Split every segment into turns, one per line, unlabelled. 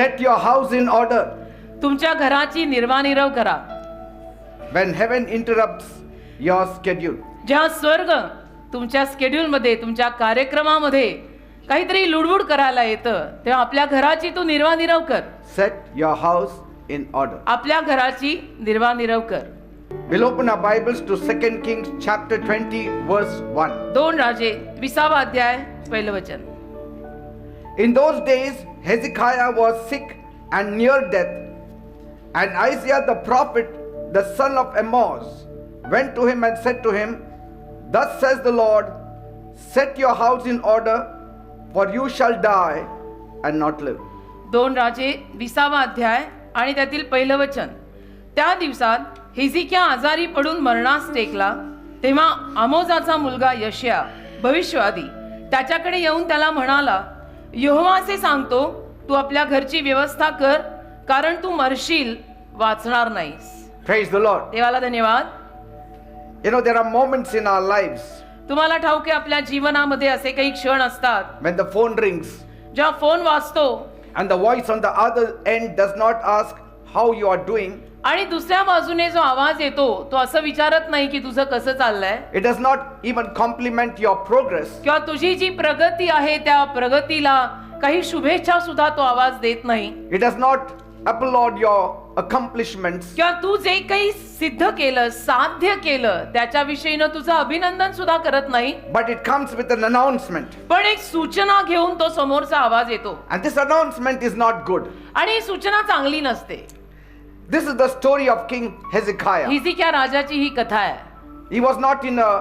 Set your house in order.
तुमच्या घराची निर्वानिरव करा.
When heaven interrupts your schedule,
जेव्हा स्वर्ग तुमच्या स्केड्यूल मध्ये, तुमच्या कार्यक्रमामध्ये काहीतरी लुडबुड करायला येतं, तेव्हा आपल्या घराची तू निर्वानिरव कर.
set your house in order.
आपल्या घराची निर्वानिरव कर.
We'll open our Bibles to 2 Kings chapter 20 verse 1.
2 राजे 20 अध्याय पहिलं वचन.
In those days Hezekiah was sick and near death, and Isaiah the prophet, the son of Amoz, went to him and said to him, Thus says the Lord, set your house in order, for you shall die and not live.
2 राजे 20 अध्याय आणि त्यातील पहिलं वचन. त्या दिवसात हिजकिया आजारी पडून मरणास टेकला, तेव्हा आमोजाचा मुलगा यशया भविष्यवादी त्याच्याकडे येऊन त्याला म्हणाला, यहोवा असे सांगतो, तू आपल्या घरची व्यवस्था कर, कारण तू मरशील, वाचणार नाहीस.
Praise the Lord.
देवाला धन्यवाद.
You know, there are moments in our lives
तुम्हाला ठाऊक आहे, आपल्या जीवनामध्ये असे काही क्षण असतात
when the phone rings
जेव्हा फोन वाजतो
and the voice on the other end does not ask how you are doing.
आणि दुसऱ्या बाजूने जो आवाज येतो तो असं विचारत नाही की तुझं कसं चाललंय,
It does not even compliment your progress.
किंवा तुझी जी प्रगती आहे त्या प्रगतीला काही शुभेच्छा सुद्धा तो आवाज देत नाही,
It does not applaud your accomplishments.
किंवा तू जे काही सिद्ध केलं, साध्य केलं, त्याच्याविषयीनं तुझं अभिनंदन सुद्धा करत नाही.
But it comes with an announcement.
पण एक सूचना घेऊन तो समोरचा आवाज येतो,
And this announcement is not good.
आणि ही सूचना चांगली नसते.
This is the story of King Hezekiah.
Hezekiah राजाची ही कथा आहे.
He was not in a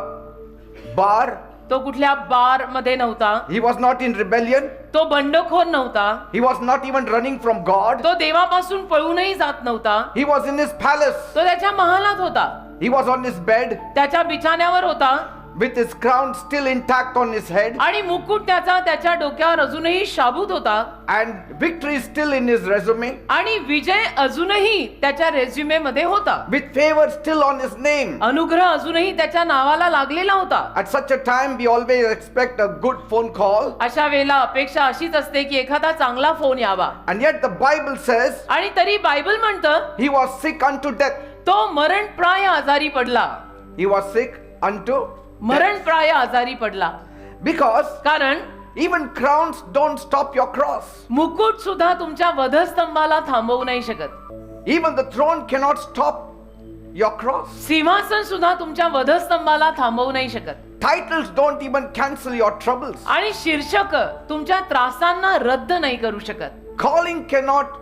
bar.
तो कुठल्या बार मध्ये नव्हता,
He was not in rebellion.
तो बंडखोर नव्हता,
He was not even running from God.
तो देवापासून पळूनही जात नव्हता,
He was in his palace.
तो त्याच्या महालात होता,
He was on his bed
त्याच्या बिछाण्यावर होता,
with his crown still intact on his head,
आणि मुकुट त्याच्या डोक्यावर अजूनही शाबूत होता,
and victory is still in his resume,
आणि विजय अजूनही त्याच्या रेझ्युमे मध्ये होता,
with favor still on his name.
अनुग्रह अजूनही त्याच्या नावाला लागलेला होता.
At such a time, we always expect a good phone call,
अशा वेळेला अपेक्षा अशीच असते की एखादा चांगला फोन यावा,
and yet the Bible says
आणि तरी बायबल म्हणतं
he was sick unto death.
तो मरणप्राय आजारी पडला.
He was sick unto death.
मरणप्राय आजारी पडला,
Because
कारण
even crowns don't stop your cross.
मुकुट सुद्धा तुमच्या वधस्तंभाला थांबवू नाही शकत.
Even the throne cannot stop your cross.
सिंहासन सुद्धा तुमच्या वधस्तंभाला थांबवू नाही शकत.
Titles don't even cancel your troubles.
आणि शीर्षक तुमच्या त्रासांना रद्द नाही करू शकत.
Calling cannot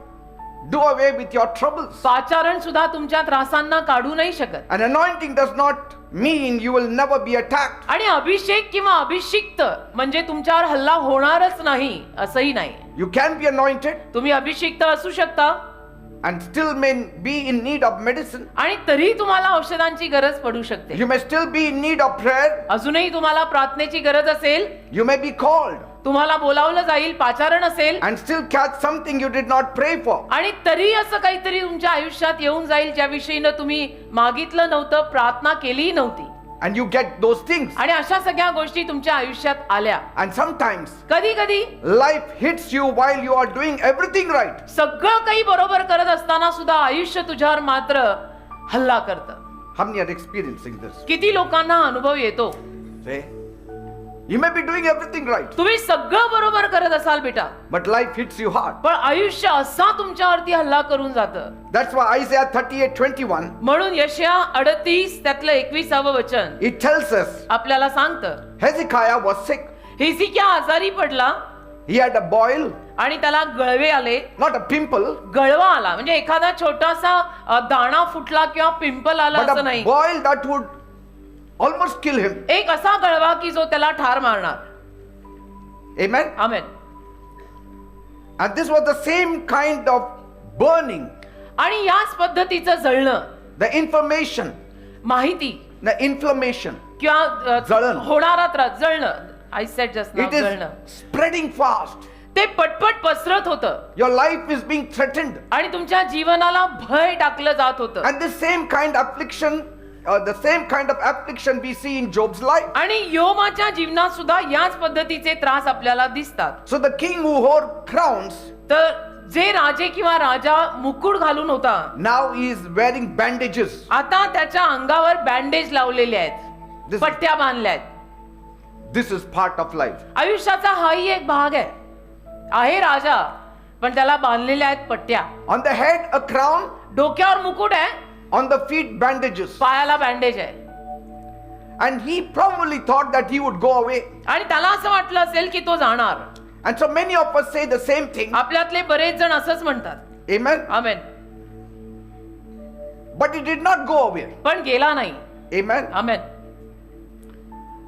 do away with your troubles.
पाचारण सुद्धा तुमच्या त्रासांना काढू नाही शकत.
An anointing does not mean you will never be attacked.
आणि अभिषेक किंवा अभिषिक्त म्हणजे तुमच्यावर हल्ला होणारच नाही असंही नाही.
You can be anointed
तुम्ही अभिषिक्त असू शकता
and still may be in need of medicine.
आणि तरी तुम्हाला औषधांची गरज पडू शकते.
You may still be in need of prayer.
अजूनही तुम्हाला प्रार्थनेची गरज असेल,
You may be called
तुम्हाला बोलावलं जाईल, पाचारण असेल,
and still catch something you did not pray for.
आणि तरी असं काहीतरी तुमच्या आयुष्यात येऊन जाईल ज्या विषयीनं तुम्ही मागितलं नव्हतं, प्रार्थना केलीही नव्हती,
And you get those things.
आणि अशा सगळ्या गोष्टी तुमच्या आयुष्यात आल्या.
And sometimes
कधी कधी
life hits you while you are doing everything right.
सगळं काही बरोबर करत असताना सुद्धा आयुष्य तुझ्यावर मात्र हल्ला करतं.
How many are experiencing this?
किती लोकांना अनुभव येतो,
Say, you may be doing everything right,
तुम्ही सगळं बरोबर करत असाल बेटा,
but life hits you hard.
पण आयुष्य असा तुमच्यावरती हल्ला करून जातं.
That's why Isaiah 38:21,
म्हणून यशया 38 त्यातलं 21 वचन
it tells us
आपल्याला सांगतं,
Hezekiah was sick.
हिजकिया आजारी पडला,
He had a boil,
आणि त्याला गळवे आले.
not a pimple,
गळवा आला म्हणजे एखादा छोटासा दाणा फुटला किंवा पिंपल आला
but
असं
a
नाही,
boil that would almost kill him.
एक असा गळवा की जो त्याला ठार मारणार.
Amen.
Amen.
And this was the same kind of burning,
आणि याच पद्धतीचं जळणं,
the information,
माहिती
the inflammation.
किंवा
जळण.
होणारा त्रास, जळणं, I said just
It is
जळणं,
spreading fast.
ते पटपट पसरत होतं,
Your life is being threatened.
आणि तुमच्या जीवनाला भय टाकलं जात होतं.
And the same kind of affliction we see in Job's life.
आणि योबाच्या जीवनात सुद्धा याच पद्धतीचे त्रास आपल्याला दिसतात.
So the king who wore crowns
तर जे राजे किंवा राजा मुकुट घालून होता,
now he is wearing bandages.
आता त्याच्या अंगावर बँडेज लावलेले आहेत,
This-
पट्ट्या बांधल्या आहेत.
This is part of life.
आयुष्याचा हाही एक भाग आहे राजा, पण त्याला बांधलेल्या आहेत पट्ट्या.
On the head a crown,
डोक्यावर मुकुट आहे,
on the feet bandages.
पायाला बँडेज आहे.
And he probably thought that he would go away.
आणि त्याला असं वाटलं असेल की तो जाणार.
And so many of us say the same thing.
आपल्यातले बरेच जण असंच म्हणतात.
Amen.
Amen.
But he did not go away.
पण गेला नाही.
Amen.
Amen.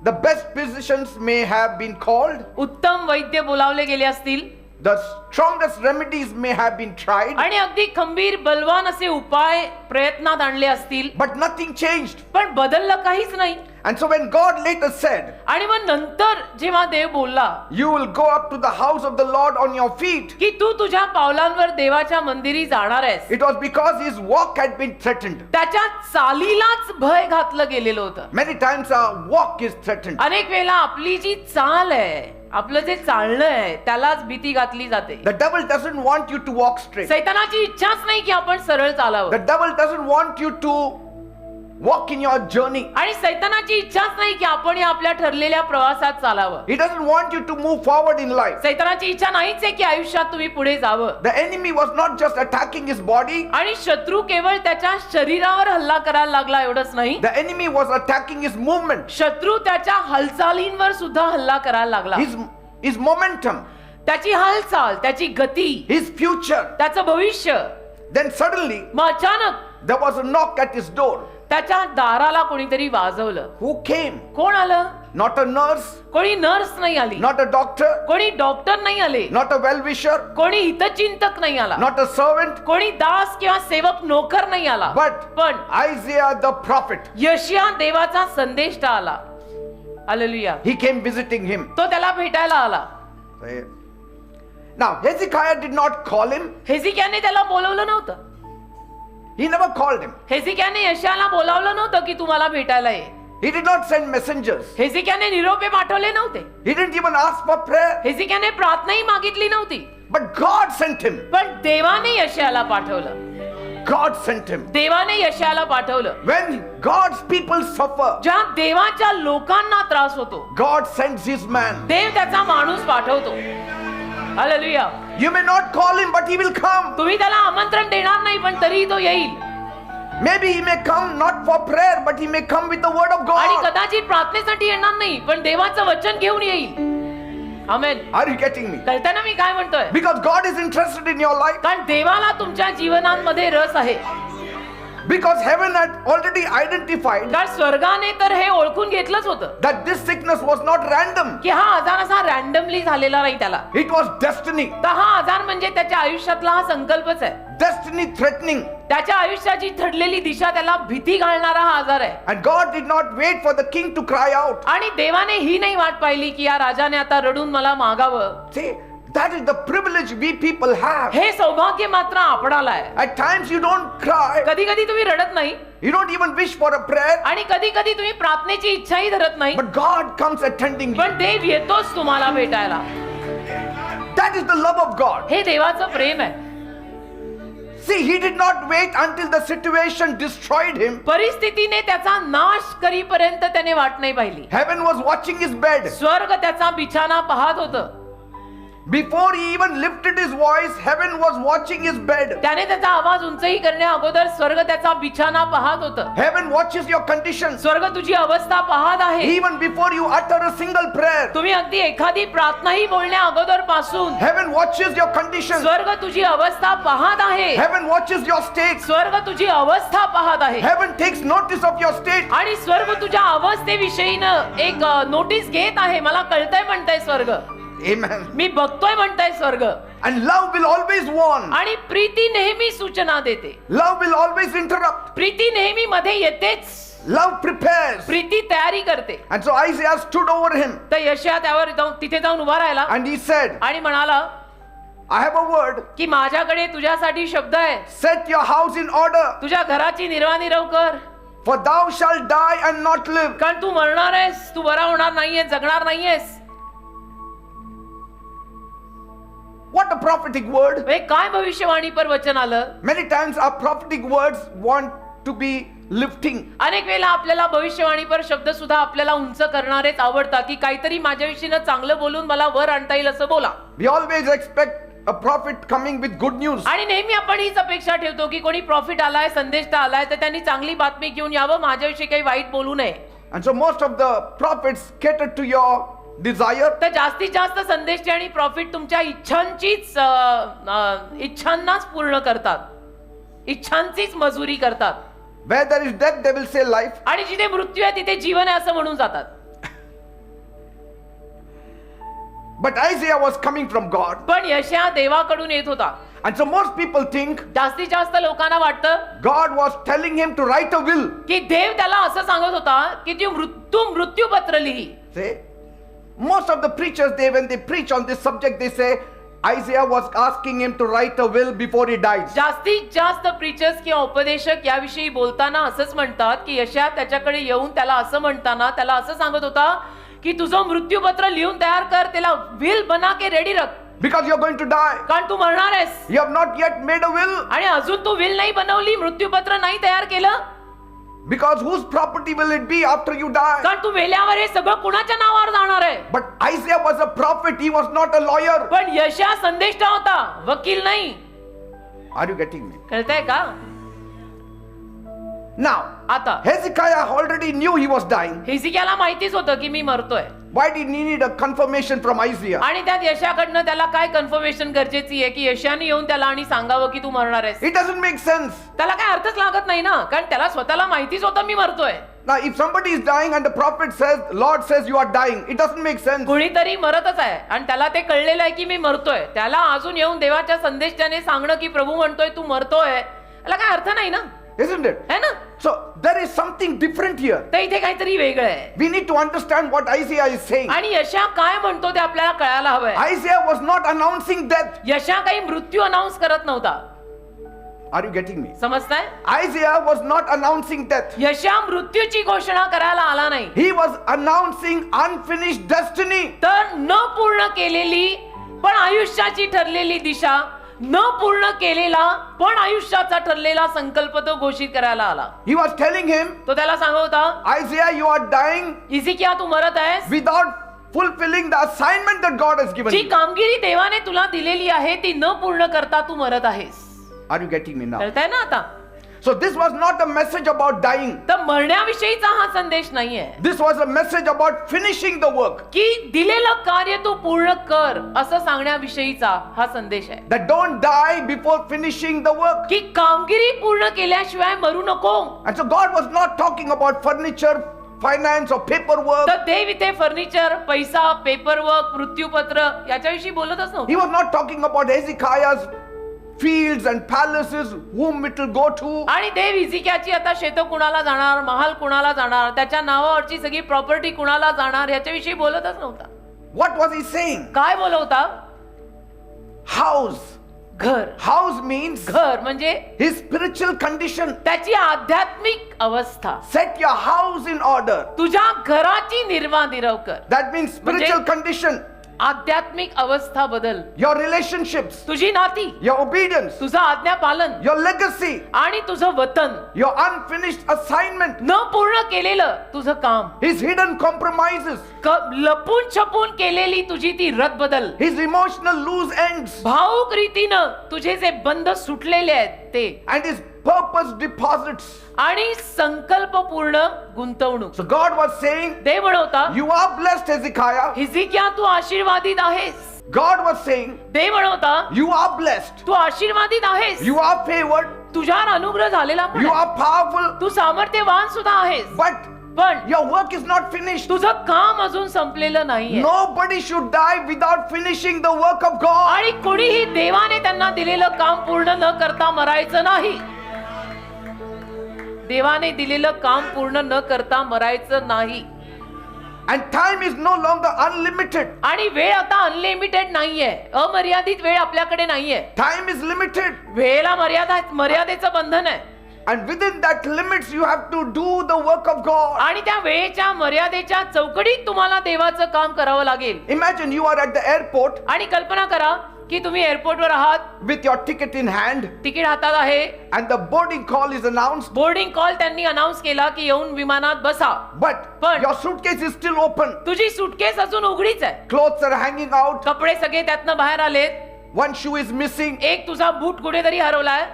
The best physicians may have been called.
उत्तम वैद्य बोलावले गेले असतील,
The strongest remedies may have been tried.
आणि अगदी खंबीर बलवान असे उपाय प्रयत्नात आणले असतील,
But nothing changed.
पण बदललं काहीच नाही.
And so when God later said,
आणि मग नंतर जेव्हा देव बोलला
you will go up to the house of the Lord on your feet,
की तू तुझ्या पावलांवर देवाच्या मंदिरी जाणार आहेस,
it was because his walk had been threatened.
त्याच्या चालीलाच भय घातलं गेलेलं होतं.
Many times our walk is threatened.
अनेक वेळेला आपली जी चाल आहे, आपलं जे चालणं आहे, त्यालाच भीती घातली जाते.
The devil doesn't want you to walk straight.
सैतानाची इच्छाच नाही की आपण सरळ चालावं,
The devil doesn't want you to walk in your journey.
आणि सैतानाची इच्छाच नाही की आपण या आपल्या ठरलेल्या प्रवासात चालावं.
He doesn't want you to move forward in life.
सैतानाची इच्छा नाहीच आहे की आयुष्यात तुम्ही पुढे जावं.
The enemy was not just attacking his body,
आणि शत्रू केवळ त्याच्या शरीरावर हल्ला करायला लागला एवढंच नाही,
the enemy was attacking his movement,
शत्रू त्याच्या हालचालींवर सुद्धा हल्ला करायला लागला.
his momentum,
त्याची हालचाल, त्याची गती,
his future.
त्याचं भविष्य.
Then suddenly
मग अचानक
there was a knock at his door.
त्याच्या दाराला कोणीतरी वाजवलं.
Who came?
कोण आलं?
Not a nurse,
कोणी नर्स नाही आली,
not a doctor,
कोणी डॉक्टर नाही आले,
not a well-wisher,
कोणी हितचिंतक नाही आला,
not a servant,
कोणी दास किंवा सेवक नोकर नाही आला,
but
पण
Isaiah the prophet.
यशिया देवाचा संदेष्टा आला. Hallelujah.
He came visiting him.
तो त्याला भेटायला आला.
Now Hezekiah did not call him.
हेजिक्याने त्याला बोलवलं नव्हतं.
He never called him.
हेजिक्याने यशाला बोलावलं नव्हतं की तुम्हाला भेटायला ये.
He did not send messengers.
हेजिक्याने निरोपे पाठवले नव्हते.
He didn't even ask for prayer.
हेजिक्याने प्रार्थनाही मागितली नव्हती.
But God sent him.
पण देवाने यशाला पाठवलं.
God sent him.
देवाने यशाला पाठवलं.
When God's people suffer,
ज्या देवाच्या लोकांना त्रास होतो,
God sends his man.
देव त्याचा माणूस पाठवतो. Hallelujah.
You may not call him, but he will come.
तुम्ही त्याला आमंत्रण देणार नाही, पण तरीही तो येईल.
Maybe he may come not for prayer, but he may come with the word of
आणि
God.
कदाचित प्रार्थनेसाठी येणार नाही, पण देवाचं वचन घेऊन येईल. आमेन.
Are you getting me?
कळतं ना मी काय म्हणतोय?
Because God is interested in your life.
कारण देवाला तुमच्या जीवनांमध्ये रस आहे.
Because heaven had already identified
कारण स्वर्गाने तर हे ओळखून घेतलंच होतं
that this sickness was not random.
की हा आजार असा रॅन्डमली झालेला नाही त्याला.
It was destiny.
तर हा आजार म्हणजे त्याच्या आयुष्यातला हा संकल्पच आहे.
Destiny threatening.
त्याच्या आयुष्याची ठरलेली दिशा त्याला भीती घालणारा हा आजार आहे.
And God did not wait for the king to cry out.
आणि देवाने ही नाही वाट पाहिली की या राजाने आता रडून मला मागावं.
See, that is the privilege we people have.
हे सौभाग्य मात्र आपणाला आहे.
At times you don't cry.
कधी कधी तुम्ही रडत नाही,
You don't even wish for a prayer.
आणि कधी कधी तुम्ही प्रार्थनेची इच्छाही धरत नाही,
But God comes attending you.
पण देव येतोच तुम्हाला भेटायला.
That is the love of God.
हे देवाचं प्रेम आहे.
See, he did not wait until the situation destroyed him.
परिस्थितीने त्याचा नाश करीपर्यंत त्याने वाट नाही पाहिली.
Heaven was watching his bed.
स्वर्ग त्याचा बिछाना पाहत होतं.
Before he even lifted his voice, heaven was watching his bed.
त्याने त्याचा आवाज उंचही करण्या अगोदर स्वर्ग त्याचा बिछाना पाहत होतं.
Heaven watches your conditions.
स्वर्ग तुझी अवस्था पाहत आहे.
Even before you utter a single prayer,
तुम्ही अगदी एखादी प्रार्थनाही बोलण्या अगोदर पासून
heaven watches your conditions.
स्वर्ग तुझी अवस्था पाहत आहे.
Heaven watches your state.
स्वर्ग तुझी अवस्था पाहत आहे.
Heaven takes notice of your state.
आणि स्वर्ग तुझ्या अवस्थेविषयीनं एक नोटीस घेत आहे. मला कळतंय म्हणताय स्वर्ग.
Amen.
मी बघतोय म्हणताय स्वर्ग.
And love will always warn.
आणि प्रीती नेहमी सूचना देते.
Love will always interrupt.
Preeti नेहमी मध्ये येतेच.
Love prepares.
प्रीती तयारी करते.
And so Isaiah stood over him
तर यशया त्यावर तिथे जाऊन उभा राहिला
and he said,
आणि म्हणाला
I have a word.
की माझ्याकडे तुझ्यासाठी शब्द आहे.
Set your house in order,
तुझ्या घराची निर्वाणीरव कर,
for thou shalt die and not live.
कारण तू मरणार आहेस, तू बरा होणार नाहीयेस, जगणार नाहीयेस.
What a prophetic word.
हे काय भविष्यवाणी पर वचन आलं.
Many times our prophetic words want to be lifting.
अनेक वेळेला आपल्याला भविष्यवाणी पर शब्द सुद्धा आपल्याला उंच करणारेच आवडतात, की काहीतरी माझ्याविषयीनं चांगलं बोलून मला वर आणता येईल असं बोला.
We always expect a prophet coming with good news.
आणि नेहमी आपण हीच अपेक्षा ठेवतो की कोणी प्रॉफिट आलाय, संदेष्टा आलाय, तर त्यांनी चांगली बातमी घेऊन यावं, माझ्याविषयी काही वाईट बोलू नये.
And so most of the prophets cater to your desire.
तर जास्तीत जास्त संदेष्टे आणि प्रॉफिट तुमच्या इच्छांनाच पूर्ण करतात, इच्छांचीच मजुरी करतात.
Where there is death, they will say life.
आणि जिथे मृत्यू आहे तिथे जीवन आहे असं म्हणून जातात.
But Isaiah was coming from God.
पण यशया देवाकडून येत होता.
And so most people think
जास्तीत जास्त लोकांना वाटतं
God was telling him to write a will.
की देव त्याला असं सांगत होता की तू मृत्यूपत्र लिही.
See, most of the preachers, when they preach on this subject, they say Isaiah was asking him to write a will before he dies.
जास्तीत जास्त preachers किंवा उपदेशक याविषयी बोलताना असंच म्हणतात की यशया त्याच्याकडे येऊन त्याला असं म्हणताना त्याला असं सांगत होता की तुझं मृत्यूपत्र लिहून तयार कर, त्याला विल बना के रेडी रख.
Because you're going to die.
कारण तू मरणार आहेस.
You have not yet made a will.
आणि अजून तू विल नाही बनवली, मृत्यूपत्र नाही तयार केलं.
Because whose property will it be after you die?
कारण तू मेल्यावर हे सगळं कुणाच्या नावावर जाणार आहे.
But Isaiah was a prophet, he was not a lawyer.
पण यशया संदेष्टा होता, वकील नाही.
Are you getting me?
कळतंय का?
Now,
आता
Hezekiah already knew he was dying.
हिजकियाला माहितीच होतं की मी मरतोय.
Why did he need a confirmation from Isaiah?
आणि त्यात यशाकडनं त्याला काय कन्फर्मेशन गरजेची आहे की यशाने येऊन त्याला आणि सांगावं की तू मरणार आहेस.
It doesn't make sense.
त्याला काय अर्थच लागत नाही ना, कारण त्याला स्वतःला माहितीच होतं मी मरतोय.
Now, if somebody is dying and the prophet says, Lord says you are dying, it doesn't make sense.
कोणीतरी मरतच आहे आणि त्याला ते कळलेलं आहे की मी मरतोय, त्याला अजून येऊन देवाच्या संदेशाने सांगणं की प्रभू म्हणतोय तू मरतोय, याला काय अर्थ नाही ना,
Isn't it?
है ना?
So, there is something different here.
तर इथे काहीतरी वेगळं आहे.
We need to understand what Isaiah is saying.
आणि यशा काय म्हणतो ते आपल्याला कळायला हवंय.
Isaiah was not announcing death.
यशा काही मृत्यू अनाउन्स करत नव्हता.
Are you getting me?
समजताय?
Isaiah was not announcing death.
यशा मृत्यूची घोषणा करायला आला नाही.
He was announcing unfinished destiny.
तर न पूर्ण केलेली पण आयुष्याची ठरलेली दिशा, न पूर्ण केलेला पण आयुष्याचा ठरलेला संकल्प तो घोषित करायला आला.
He was telling him,
तो त्याला सांगत होता,
Isaiah, you are dying
Hezekiah तू मरत आहेस.
without fulfilling the assignment that God has given
G
you.
कामगिरी देवाने तुला दिलेली आहे ती न पूर्ण करता तू मरत आहेस.
Are you getting me now?
कळतंय ना आता?
So this was not a message about dying.
तर मरण्याविषयीचा हा संदेश नाहीये,
This was a message about finishing the work.
की दिलेलं कार्य तू पूर्ण कर असं सांगण्याविषयीचा हा संदेश आहे.
That don't die before finishing the work.
की कामगिरी पूर्ण केल्याशिवाय मरू नको.
And so God was not talking about furniture, finance or paperwork.
तर देव इथे फर्निचर, पैसा, पेपरवर्क, मृत्यूपत्र याच्याविषयी बोलतच नव्हतं.
He was not talking about Hezekiah's fields and palaces, whom it will go to.
आणि देव हिजकियाची आता शेत कुणाला जाणार, महाल कुणाला जाणार, त्याच्या नावावरची सगळी प्रॉपर्टी कुणाला जाणार याच्याविषयी बोलतच नव्हता.
What was he saying?
काय बोलवता?
House.
घर.
House means
घर म्हणजे
his spiritual condition.
त्याची आध्यात्मिक अवस्था.
Set your house in order.
तुझ्या घराची निर्वाह कर.
That means spiritual condition.
आध्यात्मिक अवस्था बदल.
Your relationships.
तुझी नाती.
Your obedience.
तुझं आज्ञा पालन.
Your legacy.
आणि तुझं वतन.
Your unfinished assignment.
न पूर्ण केलेलं तुझं काम.
His hidden compromises.
लपून छपून केलेली तुझी ती रद्दबदल.
His emotional loose ends.
भावुक रीतीनं तुझे जे बंध सुटलेले आहेत ते.
And his purpose deposits.
आणि संकल्पपूर्ण गुंतवणूक.
So God was saying,
Dev म्हणवता,
you are blessed, Hezekiah.
Hezekiah तू आशीर्वादित आहेस.
God was saying,
Dev म्हणवता,
you are blessed.
तू आशीर्वादित आहेस.
You are favored.
तुझ्यावर अनुग्रह झालेला पण
You
आहे.
are powerful.
तू सामर्थ्यवान सुद्धा आहेस.
But
पण
your work is not finished.
तुझं काम अजून संपलेलं नाहीये.
Nobody should die without finishing the work of God.
आणि कोणीही देवाने त्यांना दिलेलं काम पूर्ण न करता मरायचं नाही. देवाने दिलेलं काम पूर्ण न करता मरायचं नाही.
And time is no longer unlimited.
आणि वेळ आता अनलिमिटेड नाहीये, अमर्यादित वेळ आपल्याकडे नाहीये.
Time is limited.
वेळेला मर्यादेचं बंधन आहे.
And within that limits you have to do the work of God.
आणि त्या वेळेच्या मर्यादेच्या चौकटीत तुम्हाला देवाचं काम करावं लागेल.
Imagine you are at the airport
आणि कल्पना करा, की तुम्ही एअरपोर्टवर आहात,
with your ticket in hand,
ticket हातात आहे,
and the boarding call is announced,
boarding call त्यांनी अनाऊन्स केला की येऊन विमानात बसा,
but your suitcase is still open.
तुझी सुटकेस अजून उघडीच आहे,
Clothes are hanging out.
कपडे सगळे त्यातनं बाहेर आलेत,
One shoe is missing.
एक तुझा बूट कुठेतरी हरवलाय,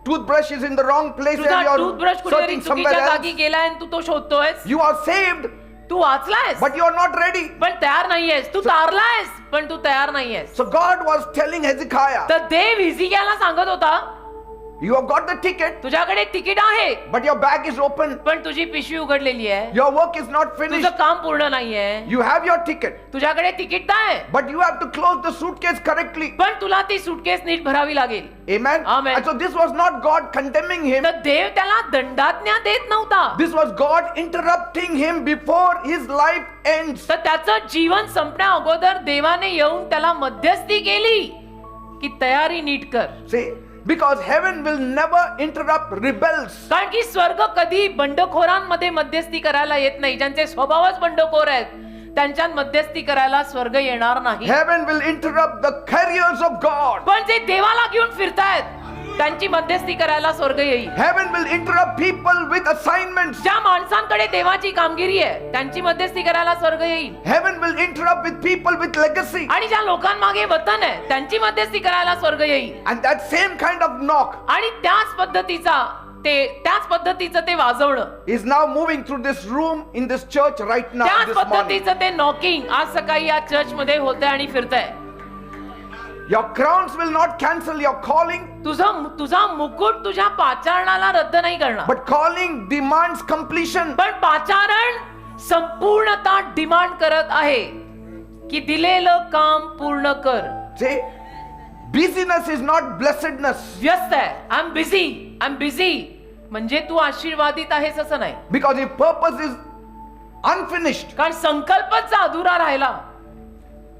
Toothbrush is in the wrong place
तुझा
and you're
टूथब्रश कुठेतरी
searching somewhere
चुकीच्या
else.
जागी गेलाय आणि तू तो शोधतोयस.
You are saved,
Tu वाचलायस
but you are not ready.
पण तयार नाहीयेस, तू तारलायस पण तू तयार नाहीयेस.
So God was telling Hezekiah,
तर देव हिजकियाला सांगत होता,
you have got the ticket,
तुझ्याकडे तिकीट आहे
but your bag is open.
पण तुझी पिशवी उघडलेली आहे,
Your work is not finished.
तुझं काम पूर्ण नाहीये.
You have your ticket,
तुझ्याकडे तिकीट तर आहे
but you have to close the suitcase correctly.
पण तुला ती सुटकेस नीट भरावी लागेल.
Amen.
Amen.
And so this was not God condemning him.
तर देव त्याला दंडाज्ञा देत नव्हता,
This was God interrupting him before his life ends.
तर त्याचं जीवन संपण्या अगोदर देवाने येऊन त्याला मध्यस्थी केली की तयारी नीट कर.
See, because heaven will never interrupt rebels.
कारण की स्वर्ग कधी बंडखोरांमध्ये मध्यस्थी करायला येत नाही. ज्यांचे स्वभावच बंडखोर आहेत त्यांच्यात मध्यस्थी करायला स्वर्ग येणार नाही.
Heaven will interrupt the carriers of God.
पण जे देवाला घेऊन फिरतायत त्यांची मध्यस्थी करायला स्वर्ग येईल.
Heaven will interrupt people with assignments.
ज्या माणसांकडे देवाची कामगिरी आहे त्यांची मध्यस्थी करायला स्वर्ग येईल.
Heaven will interrupt with people with legacy.
आणि ज्या लोकांमागे वतन आहे त्यांची मध्यस्थी करायला स्वर्ग येईल.
And that same kind of knock
आणि त्याच पद्धतीचं ते वाजवणं,
is now moving through this room in this church right now
त्याच
this morning.
पद्धतीचं ते नॉकिंग आज सकाळी या चर्च मध्ये होतंय आणि फिरतंय.
Your crowns will not cancel your calling,
तुझा मुकुट तुझ्या पाचारणाला रद्द नाही करणार,
but calling demands completion.
पण पाचारण संपूर्णता डिमांड करत आहे की दिलेलं काम पूर्ण कर.
See, busyness is not blessedness,
व्यस्त आहे, आय एम बिझी म्हणजे तू आशीर्वादित आहेस असं नाही.
because if purpose is unfinished,
कारण संकल्पच जर अधुरा राहिला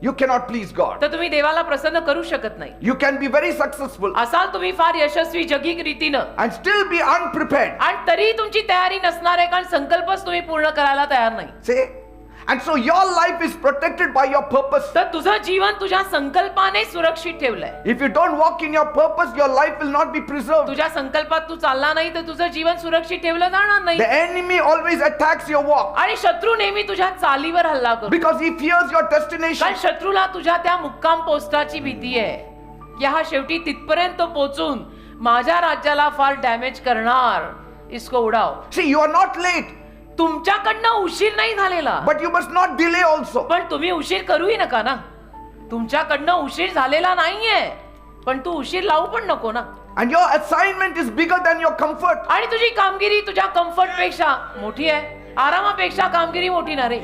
you cannot please God.
तर तुम्ही देवाला प्रसन्न करू शकत नाही.
You can be very successful
असाल तुम्ही फार यशस्वी जगिक रीतीनं
and still be unprepared.
आणि तरी तुमची तयारी नसणार आहे कारण संकल्पच तुम्ही पूर्ण करायला तयार नाही.
See, and so your life is protected by your purpose.
तर तुझं जीवन तुझ्या संकल्पाने सुरक्षित ठेवलंय.
If you don't walk in your purpose, your life will not be preserved.
तुझ्या संकल्पात तू चालला नाही तर तुझं जीवन सुरक्षित ठेवलं जाणार नाही.
The enemy always attacks your walk
आणि शत्रू नेहमी तुझ्या चालीवर हल्ला करतो,
because he fears your destination.
कारण शत्रूला तुझ्या त्या मुक्काम पोस्टाची भीती आहे की हा शेवटी तिथपर्यंत पोहोचून माझ्या राज्याला फार डॅमेज करणार, इसको उडाव.
See, you are not late,
तुमच्याकडनं उशीर नाही झालेला,
but you must not delay also.
पण तुम्ही उशीर करूही नका ना. तुमच्याकडनं उशीर झालेला नाहीये पण तू उशीर लावू पण नको ना.
And your assignment is bigger than your comfort.
आणि तुझी कामगिरी तुझ्या कम्फर्ट पेक्षा मोठी आहे, आरामापेक्षा कामगिरी मोठी ना रे.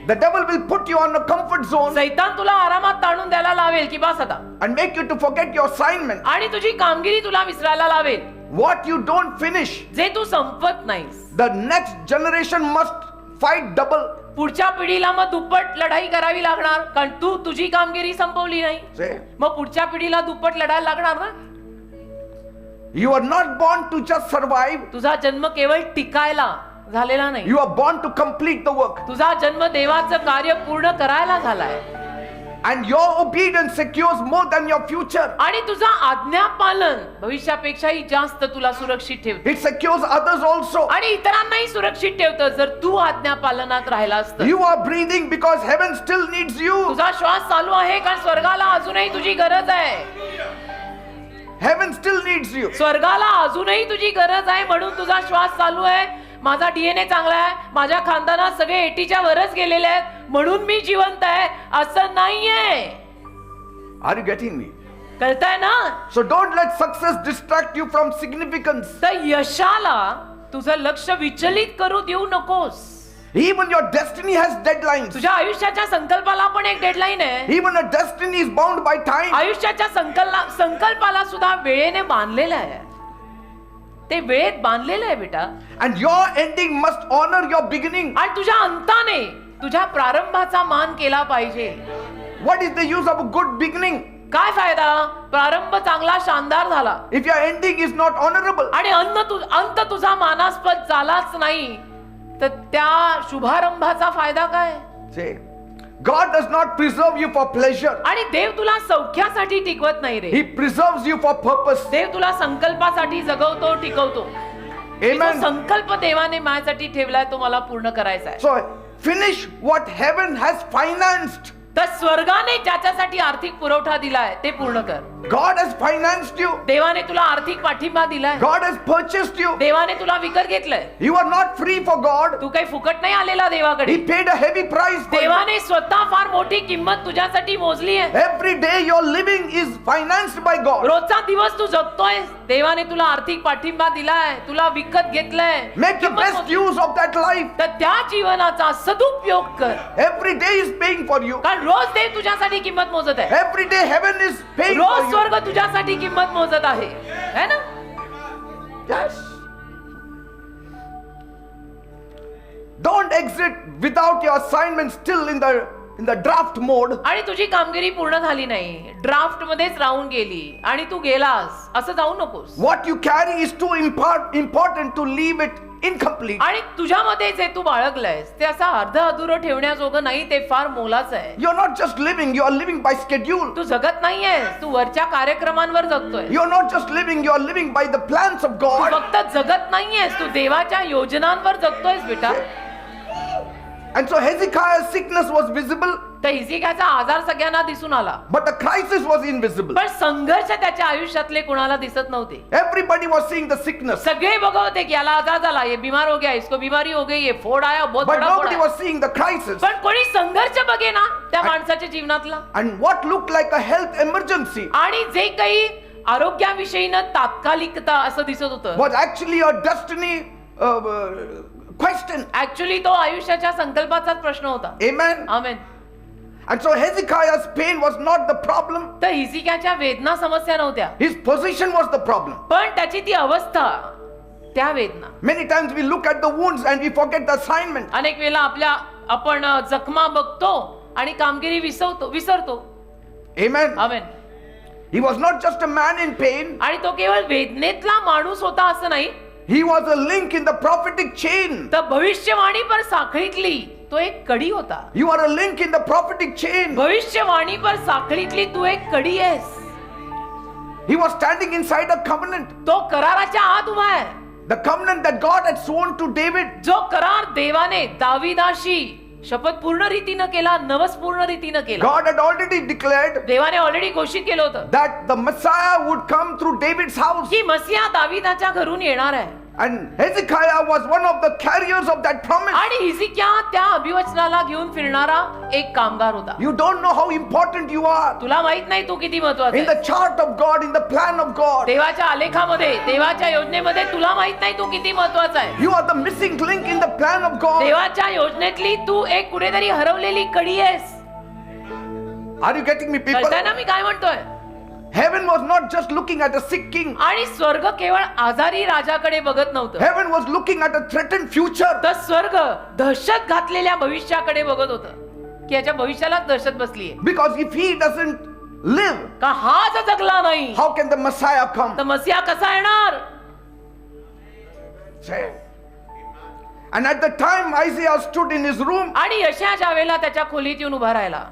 The devil will put you on a comfort zone
सैतान तुला आरामात ताणून द्यायला लावेल की बस आता,
and make you to forget your assignment.
आणि तुझी कामगिरी तुला विसरायला लावेल.
What you don't finish,
जे तू संपत नाहीस,
the next generation must fight double.
पुढच्या पिढीला मग दुप्पट लढाई करावी लागणार कारण तू तुझी कामगिरी संपवली नाही.
See,
मग पुढच्या पिढीला दुप्पट लढायला लागणार ना.
you are not born to just survive.
तुझा जन्म केवळ टिकायला झालेला नाही,
You are born to complete the work.
तुझा जन्म देवाचं कार्य पूर्ण करायला झालाय.
And your obedience secures more than your future.
आणि तुझा आज्ञापालन भविष्यापेक्षाही जास्त तुला सुरक्षित ठेवतं
It secures others also.
आणि इतरांनाही सुरक्षित ठेवतं जर तू आज्ञापालनात राहिला असतं.
You are breathing because heaven still needs you.
तुझा श्वास चालू आहे कारण स्वर्गाला अजूनही तुझी गरज आहे.
Heaven still needs you.
स्वर्गाला अजूनही तुझी गरज आहे म्हणून तुझा श्वास चालू आहे. माझा डीएनए चांगला आहे, माझ्या खानदानात सगळे 80च्या वरच गेलेले आहेत म्हणून मी जिवंत आहे असं नाहीये.
Are you getting me?
कळतंय ना.
So don't let success distract you from significance.
तर यशाला तुझं लक्ष विचलित करू देऊ नकोस.
Even your destiny has deadlines.
तुझ्या आयुष्याच्या संकल्पाला पण एक डेडलाईन आहे.
Even a destiny is bound by time.
आयुष्याच्या संकल्पाला सुद्धा वेळेने बांधलेलं आहे. ते वेळेत बांधलेलं आहे बेटा.
And your ending must honor your beginning.
आणि तुझ्या अंताने तुझ्या प्रारंभाचा मान केला पाहिजे.
What is the use of a good beginning
काय फायदा प्रारंभ चांगला शानदार झाला
if your ending is not honorable?
आणि अंत तुझा मानास्पद झालाच नाही तर त्या शुभारंभाचा फायदा काय.
Say, God does not preserve you for pleasure.
आणि देव तुला सौख्यासाठी टिकवत नाही रे.
He preserves you for purpose.
देव तुला संकल्पासाठी जगवतो, टिकवतो. तो
Amen.
संकल्प देवाने माझ्यासाठी ठेवलाय, तो मला पूर्ण करायचा आहे.
So finish what heaven has financed.
तर स्वर्गाने ज्याच्यासाठी आर्थिक पुरवठा दिलाय ते पूर्ण कर.
God has financed you.
देवाने तुला आर्थिक पाठिंबा दिलाय.
God has purchased you.
देवाने तुला विकत घेतलंय.
You are not free for God.
तू काही फुकट नाही आलेला देवाकडे.
He paid a heavy price for you.
देवाने स्वतः फार मोठी किंमत तुझ्यासाठी मोजली आहे.
Every day you're living is financed by God.
रोजचा दिवस तू जगतोय, देवाने तुला आर्थिक पाठिंबा दिलाय, तुला विकत घेतलंय.
Make the best use of that life.
तर त्या जीवनाचा सदुपयोग कर.
Every day is paying for you.
कारण रोज देव तुझ्यासाठी किंमत मोजत आहे.
Every day heaven is paying
rose
for you.
स्वर्ग तुझ्यासाठी किंमत मोजत आहे, है ना?
Yes. Don't exit without your assignment still in the draft mode.
आणि तुझी कामगिरी पूर्ण झाली नाही, ड्राफ्ट मध्येच राहून गेली आणि तू गेलास, असं जाऊ नकोस.
What you carry is too important to leave it incomplete.
आणि तुझ्यामध्ये जे तू बाळगलंयस ते असं अर्ध अधुरं ठेवण्याजोगं नाही, ते फार मोलाचं आहे.
You're not just living, you are living by schedule.
तू जगत नाहीयेस, तू वरच्या कार्यक्रमांवर जगतोय.
You're not just living, you are living by the plans of
Tu
God.
फक्त जगत नाहीयेस, तू देवाच्या योजनांवर जगतोयस बेटा.
And so Hezekiah's sickness was visible,
तर हिजकियाचा आजार सगळ्यांना दिसून आला,
but the crisis was invisible.
पण संघर्ष त्याच्या आयुष्यातले कुणाला दिसत नव्हते.
Everybody was seeing the sickness,
सगळे बघत होते की याला आजार झाला, ये बीमार हो गया, इसको बीमारी हो गई, ये फोड आया, बहुत
but
बड़ा फोड
nobody
आया.
was seeing the crisis.
पण कोणी संघर्ष बघे ना त्या माणसाच्या जीवनातला.
And what looked like a health emergency
आणि जे काही आरोग्याविषयीनं तात्कालिकता असं दिसत होतं,
was actually a destiny question.
Actually तो आयुष्याच्या संकल्पाचाच प्रश्न होता.
Amen.
Amen.
And so Hezekiah's pain was not the problem.
तर हिजकियाच्या वेदना समस्या नव्हत्या,
His position was the problem.
पण त्याची ती अवस्था, त्या वेदना.
Many times we look at the wounds and we forget the assignment.
अनेक वेळा आपण जखमा बघतो आणि कामगिरी विसरतो.
Amen.
Amen.
He was not just a man in pain.
आणि तो केवळ वेदनेतला माणूस होता असं नाही,
He was a link in the prophetic chain.
तर भविष्यवाणी पर साखळीतली तो एक कडी होता.
You are a link in the prophetic chain.
भविष्यवाणी पर साखळीतली तू एक कडी आहेस.
He was standing inside a covenant.
तो कराराच्या आत उभा आहे.
The covenant that God had sworn to David.
जो करार देवाने दाविदाशी शपथ पूर्ण रीतीनं केला, नवस पूर्ण रीतीनं केला.
God had already declared
देवाने ऑलरेडी घोषित केलं होतं
that the Messiah would come through David's house.
की मसीहा दाविदाच्या घरून येणार आहे.
And Hezekiah was one of the carriers of that promise.
आणि हिजकिया त्या अभिवचनाला घेऊन फिरणारा एक कामगार होता.
You don't know how important you are.
तुला माहित नाही तू किती महत्वाचा
In the
आहे.
chart of God, in the plan of God.
देवाच्या आलेखामध्ये, देवाच्या योजनेमध्ये तुला माहित नाही तू किती महत्वाचा आहे.
You are the missing link in the plan of God.
देवाच्या योजनेतली तू एक कुठेतरी हरवलेली कडी आहेस.
Are you getting me, people?
कळतंय ना मी काय म्हणतोय?
Heaven was not just looking at a sick king.
आणि स्वर्ग केवळ आजारी राजाकडे बघत नव्हतं,
Heaven was looking at a threatened future.
तर स्वर्ग दहशत घातलेल्या भविष्याकडे बघत होतं की याच्या भविष्यालाच दहशत बसलीये.
Because if he doesn't live,
का हा जर जगला नाही
how can the Messiah come?
तर मसीहा कसा येणार?
Say. And at the time Isaiah stood in his room,
आणि यशया ज्या वेळेला त्याच्या खोलीत येऊन उभा राहिला,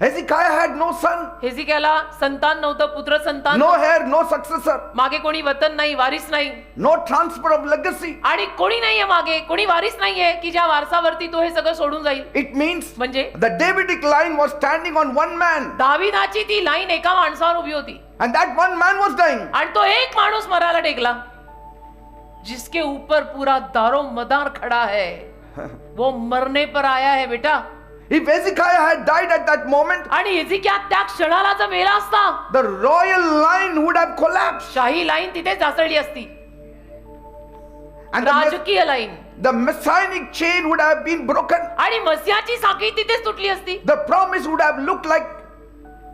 Hezekiah had no son,
हिजकियाला संतान नव्हतं, पुत्र संतान
no
नव्हतं.
heir, no successor,
मागे कोणी वतन नाही, वारीस नाही,
no transfer of legacy.
आणि कोणी नाहीये मागे, कोणी वारीस नाहीये की ज्या वारसावरती तो हे सगळं सोडून जाईल.
It means
म्हणजे
the Davidic line was standing on one man,
दाविदाची ती लाईन एका माणसावर उभी होती
and that one man was dying.
आणि तो एक माणूस मरायला टेकला, जिसके ऊपर पूरा दारो मदार खड़ा है, वो मरने पर आया है बेटा.
If Hezekiah had died at that moment,
आणि हिजकिया त्या क्षणाला जर मेला असता,
the royal line would have collapsed.
शाही लाईन तिथेच ढासळली असती,
And the
राजकीय line,
messianic chain would have been broken.
आणि मसीहाची साखळी तिथेच तुटली असती.
The promise would have looked like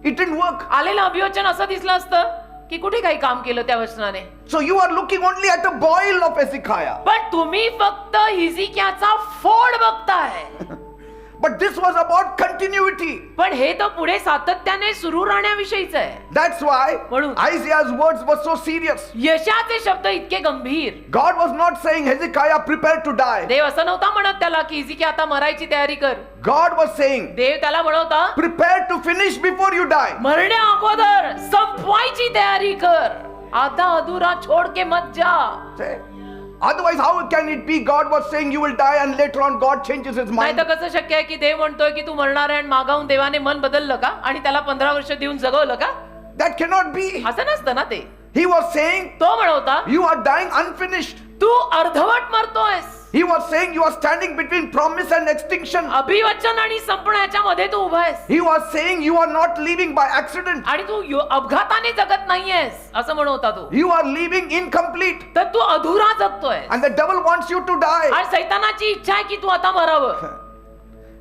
it didn't work.
आलेलं अभिवचन असं दिसलं असतं की कुठे काही काम केलं त्या वचनाने.
So you are looking only at a boil of Hezekiah.
पण तुम्ही फक्त हिजकियाचा फोड बघताय.
But this was about continuity.
पण हे तर पुढे सातत्याने सुरू राहण्याविषयीच आहे.
That's why
म्हणून
Isaiah's words were so serious.
यशाचे शब्द इतके गंभीर.
God was not saying, Hezekiah, prepare to die.
देव असं नव्हता म्हणत त्याला की हिजकिया आता मरायची तयारी कर.
God was saying,
देव त्याला म्हणवता
prepare to finish before you die.
मरण्या अगोदर संपवायची तयारी कर. आधा अधुरा छोड़ के मत जा.
Say, otherwise, how can it be God was saying you will die and later on God changes his
नाही
mind?
तर कसं शक्य आहे की देव म्हणतोय की तू मरणार आहे आणि मागाहून देवाने मन बदललं का आणि त्याला 15 वर्ष देऊन जगवलं का?
That cannot be.
असं नसतं ना ते.
He was saying,
तो म्हणवता
you are dying unfinished.
तू अर्धवट मरतोयस.
He was saying you are standing between promise and extinction.
अभिवचन आणि संपण्याच्या मध्ये तू उभा आहेस.
He was saying you are not living by accident.
आणि तू अपघाताने जगत नाहीयेस असं म्हणवता तू.
You are living incomplete.
तर तू अधुरा जगतोय.
And the devil wants you to die.
आणि सैतानाची इच्छा आहे की तू आता मरावं.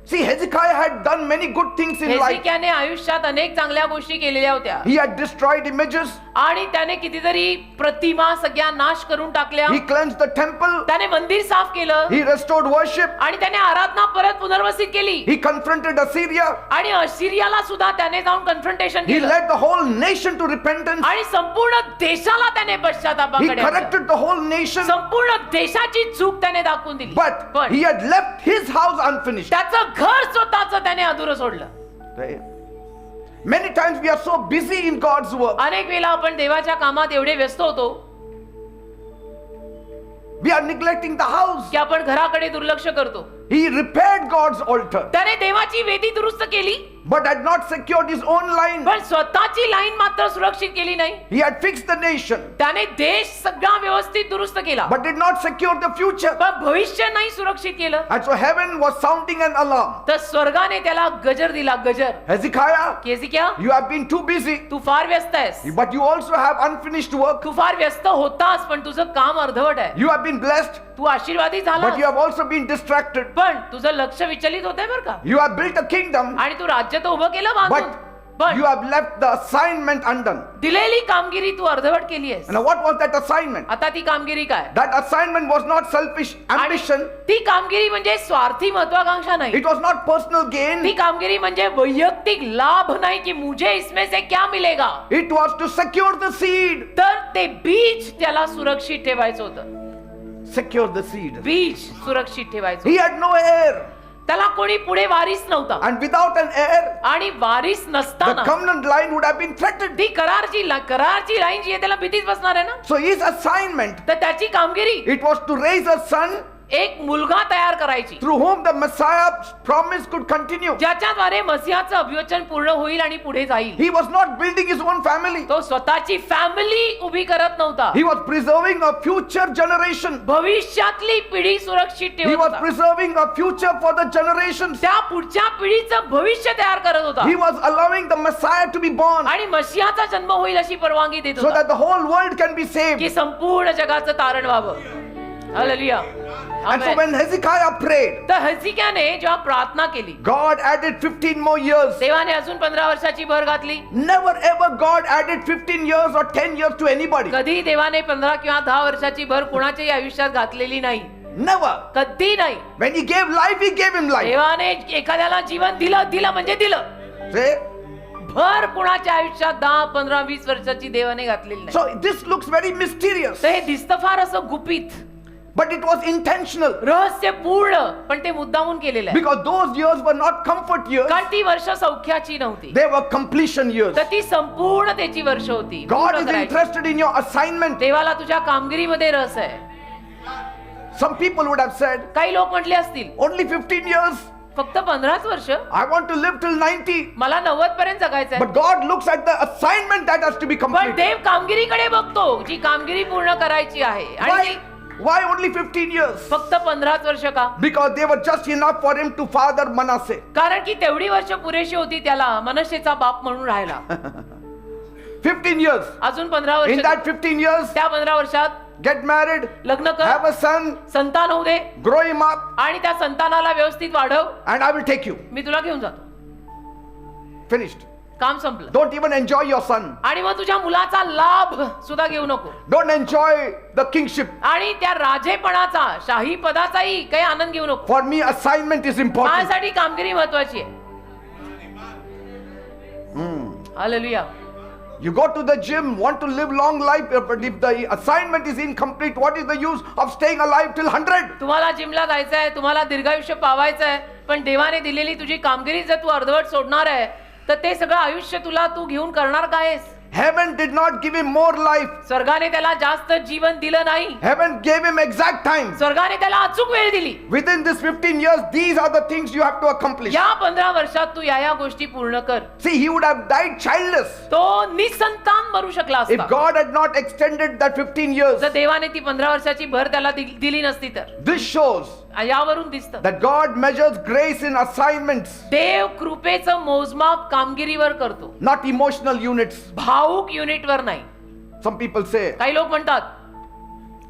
See, Hezekiah had done many good things in life.
हेzekiयाने आयुष्यात अनेक चांगल्या गोष्टी केलेल्या होत्या.
He had destroyed images.
आणि त्याने कितीतरी प्रतिमा सगळ्या नाश करून टाकल्या.
He cleansed the temple.
त्याने मंदिर साफ केलं.
He restored worship.
आणि त्याने आराधना परत पुनर्वसित केली.
He confronted Assyria.
आणि असिरियाला सुद्धा त्याने जाऊन कन्फ्रंटेशन
He
केलं.
led the whole nation to repentance.
आणि संपूर्ण देशाला त्याने
He
पश्चातापाकडे आणलं.
corrected the whole nation.
संपूर्ण देशाची चूक त्याने दाखवून दिली.
But
पण
he had left his house unfinished.
त्याचं घर स्वतःच त्याने अधुरं सोडलं.
Many times we are so busy in God's work.
अनेक वेळा आपण देवाच्या कामात एवढे व्यस्त होतो
We are neglecting the house.
की आपण घराकडे दुर्लक्ष करतो.
He repaired God's altar,
त्याने देवाची वेदी दुरुस्त केली
but had not secured his own line.
पण स्वतःची लाईन मात्र सुरक्षित केली नाही.
He had fixed the nation,
त्याने देश सगळा व्यवस्थित दुरुस्त केला
but did not secure the future.
पण भविष्य नाही सुरक्षित केलं.
And so heaven was sounding an alarm.
तर स्वर्गाने त्याला गजर दिला. गजर.
Hezekiah,
हेzekiया,
you have been too busy,
तू फार व्यस्त आहेस.
but you also have unfinished work.
तू फार व्यस्त होतास पण तुझं काम अर्धवट आहे.
You have been blessed,
तू आशीर्वादी झाला
but you have also been distracted.
पण तुझं लक्ष विचलित होतंय बरं का.
You have built a kingdom,
आणि तू राज्य तर उभं केलं बांधून
but
पण
you have left the assignment undone.
दिलेली कामगिरी तू अर्धवट केली आहेस.
And what was that assignment?
आता ती कामगिरी काय?
That assignment was not selfish
आणि
ambition.
ती कामगिरी म्हणजे स्वार्थी महत्वाकांक्षा नाही.
It was not personal gain.
ती कामगिरी म्हणजे वैयक्तिक लाभ नाही की मुझे इसमें से क्या मिलेगा.
It was to secure the seed.
तर ते बीज त्याला सुरक्षित ठेवायचं होतं.
Secure the seed.
बीज सुरक्षित ठेवायचं.
He had no heir.
त्याला कोणी पुढे वारीस नव्हता.
And without an heir,
आणि वारीस
the
नसताना
covenant line would have been threatened.
ती करारची लाईन जी आहे त्याला भीतीच बसणार आहे ना.
So his assignment,
तर त्याची कामगिरी
it was to raise a son
एक मुलगा तयार करायची
through whom the Messiah's promise could continue.
ज्याच्याद्वारे मसीहाचं अभिवचन पूर्ण होईल आणि पुढे जाईल.
He was not building his own family.
तो स्वतःची फॅमिली उभी करत नव्हता.
He was preserving a future generation.
भविष्यातली पिढी सुरक्षित
He
ठेवत
was
होता.
preserving a future for the generations.
त्या पुढच्या पिढीचं भविष्य तयार करत होता.
He was allowing the Messiah to be born
आणि मसीहाचा जन्म होईल अशी परवानगी देत
so
होता
that the whole world can be saved.
की संपूर्ण जगाचं तारण व्हावं. Hallelujah.
And so
amen.
when Hezekiah prayed,
तर हेzekiयाने जेव्हा प्रार्थना केली
God added 15 more years.
देवाने अजून 15 वर्षाची भर घातली.
Never ever God added 15 years or 10 years to anybody.
कधी देवाने 15 किंवा 10 वर्षाची भर कुणाच्याही आयुष्यात घातलेली नाही.
Never.
कधी नाही.
When he gave life, he gave him life.
देवाने एखाद्याला जीवन दिलं म्हणजे दिलं.
See?
भर कुणाच्या आयुष्यात 10, 15, 20 वर्षाची देवाने घातलेली नाही.
So this looks very mysterious,
तर हे दिसतं फार असं गुपित,
but it was intentional
रहस्यपूर्ण, पण ते मुद्दामून केलेलं आहे.
because those years were not comfort years.
कारण ती वर्ष सौख्याची नव्हती.
They were completion years.
तर ती संपूर्णतेची वर्ष होती.
God
पूर्ण
is
करायची.
interested in your assignment.
देवाला तुझ्या कामगिरीमध्ये रस आहे.
Some people would have said,
काही लोक म्हटले असतील
only 15 years.
फक्त 15 वर्ष,
I want to live till 90.
मला 90 पर्यंत जगायचंय.
But God looks at the assignment that has to be
पण
completed.
देव कामगिरीकडे बघतो जी कामगिरी पूर्ण करायची आहे. आणि
Why?
ती
Why only 15 years?
फक्त 15 वर्ष का?
Because they were just enough for him to father Manasseh.
कारण की तेवढी वर्ष पुरेशी होती त्याला मनश्शेचा बाप म्हणून राहायला.
15 years.
अजून 15
In
वर्ष.
that 15 years,
त्या 15 वर्षात
get married,
लग्न
have
कर,
a son,
संतान होऊ दे
grow him up,
आणि त्या संतानाला व्यवस्थित वाढव,
and I will take you.
मी तुला घेऊन जातो.
Finished.
काम संपलं.
Don't even enjoy your son.
आणि मग तुझ्या मुलाचा लाभ सुद्धा घेऊ नको.
Don't enjoy the kingship.
आणि त्या राजेपणाचा, शाही पदाचाही काही आनंद घेऊ नको.
For me, assignment is important.
माझ्यासाठी कामगिरी महत्वाची आहे. Hallelujah.
You go to the gym, want to live long life, but if the assignment is incomplete, what is the use of staying alive till 100?
तुम्हाला जिमला जायचं आहे, तुम्हाला दीर्घायुष्य पावायचं आहे, पण देवाने दिलेली तुझी कामगिरी जर तू अर्धवट सोडणार आहे तर ते सगळं आयुष्य तुला तू घेऊन करणार काय आहेस?
Heaven did not give him more life.
स्वर्गाने त्याला जास्त जीवन दिलं नाही.
Heaven gave him exact time.
स्वर्गाने त्याला अचूक वेळ दिली.
Within this 15 years, these are the things you have to accomplish.
या 15 वर्षात तू या गोष्टी पूर्ण कर.
See, he would have died childless
तो निसंतान मरू शकला
if
असता
God had not extended that 15 years.
जर देवाने ती 15 वर्षाची भर त्याला दिली नसती तर.
This shows
यावरून दिसतं
that God measures grace in assignments,
देव कृपेचं मोजमाप कामगिरीवर करतो,
not emotional units.
भावुक युनिटवर नाही.
Some people say,
काही लोक म्हणतात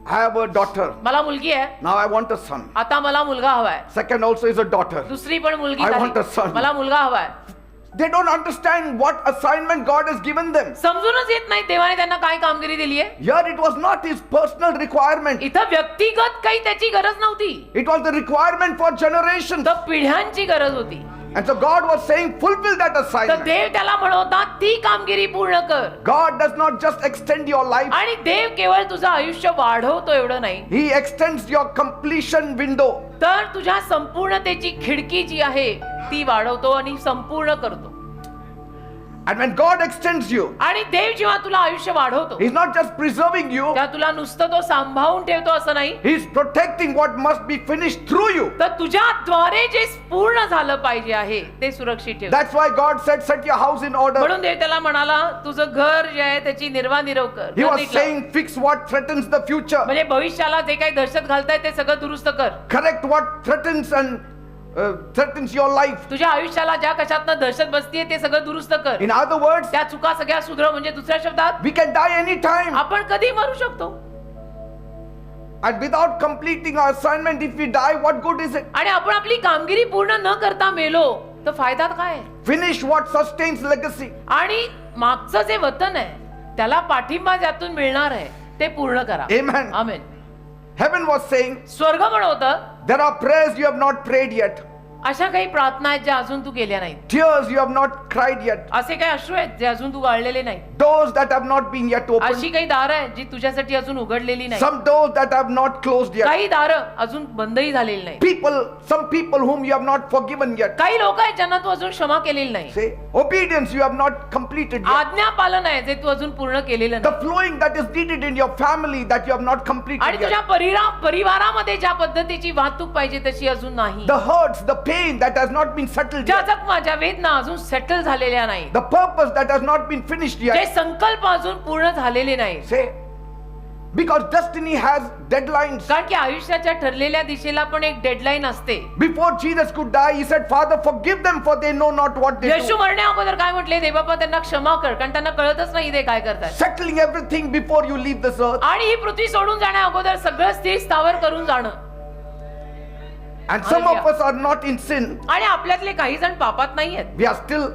I have a daughter.
मला मुलगी आहे,
Now I want a son.
आता मला मुलगा हवाय.
Second also is a daughter.
दुसरी पण मुलगी
I
झाली.
want a son.
मला मुलगा हवाय.
They don't understand what assignment God has given them.
समजूनच येत नाही देवाने त्यांना काय कामगिरी दिली आहे.
Here it was not his personal requirement.
इथं व्यक्तिगत काही त्याची गरज नव्हती,
It was the requirement for generations.
तर पिढ्यांची गरज होती.
And so God was saying, fulfill that
तर
assignment.
देव त्याला म्हणवता ती कामगिरी पूर्ण कर.
God does not just extend your life.
आणि देव केवळ तुझं आयुष्य वाढवतो एवढं नाही,
He extends your completion window.
तर तुझ्या संपूर्णतेची खिडकी जी आहे ती वाढवतो आणि संपूर्ण करतो.
And when God extends you,
आणि देव जेव्हा तुला आयुष्य वाढवतो
He's not just preserving you,
तेव्हा तुला नुसतं तो सांभाळून ठेवतो असं नाही,
He's protecting what must be finished through you.
तर तुझ्याद्वारे जे पूर्ण झालं पाहिजे आहे ते सुरक्षित ठेव.
That's why God said, set your house in order.
म्हणून देव त्याला म्हणाला तुझं घर जे आहे त्याची निर्वानिरव कर.
He
घर
was
नीट लाव.
saying, fix what threatens the future.
म्हणजे भविष्याला जे काही दहशत घालताय ते सगळं दुरुस्त कर.
Correct what threatens your life.
तुझ्या आयुष्याला ज्या कशातनं दहशत बसतीये ते सगळं दुरुस्त कर.
In other words,
त्या चुका सगळ्या सुधरव. म्हणजे दुसऱ्या शब्दात
we can die anytime.
आपण कधी मरू शकतो.
And without completing our assignment, if we die, what good is it?
आणि आपण आपली कामगिरी पूर्ण न करता मेलो तर फायदा काय?
Finish what sustains legacy.
आणि मागचं जे वतन आहे त्याला पाठिंबा ज्यातून मिळणार आहे ते पूर्ण करा.
Amen.
Amen.
Heaven was saying,
स्वर्ग म्हणवतं
there are prayers you have not prayed yet.
अशा काही प्रार्थना आहेत ज्या अजून तू केल्या नाहीत.
Tears you have not cried yet.
असे काही अश्रू आहेत जे अजून तू गाळलेले नाहीत.
Doors that have not been yet
अशी
opened.
काही दारं आहेत जी तुझ्यासाठी अजून उघडलेली नाही.
Some doors that have not closed yet.
काही दारं अजून बंदही झालेली नाही.
Some people whom you have not forgiven yet.
काही लोक आहेत ज्यांना तू अजून क्षमा केलेली नाही.
Say, obedience you have not completed yet.
आज्ञा पालन आहे जे तू अजून पूर्ण केलेलं
The
नाही.
flowing that is needed in your family that you have not
आणि
completed
तुझ्या
yet.
परिवारामध्ये ज्या पद्धतीची वाहतूक पाहिजे तशी अजून नाही.
The hurts, the pain that has not been settled
ज्या
yet.
जखमा, ज्या वेदना अजून सेटल झालेल्या नाही.
The purpose that has not been finished
जे
yet.
संकल्प अजून पूर्ण झालेले नाही.
Say, because destiny has deadlines.
कारण की आयुष्याच्या ठरलेल्या दिशेला पण एक डेडलाईन असते.
Before Jesus could die, he said, Father, forgive them for they know not what they
Yeshu
do.
मरण्या अगोदर काय म्हटले? दे बाबा त्यांना क्षमा कर, कारण त्यांना कळतच नाही ते काय करतात.
Settling everything before you leave this earth.
आणि ही पृथ्वी सोडून जाण्या अगोदर सगळं स्थिर स्थावर करून जाणं.
And some of us are not in sin.
आणि आपल्यातले काही जण पापात नाही आहेत.
We are still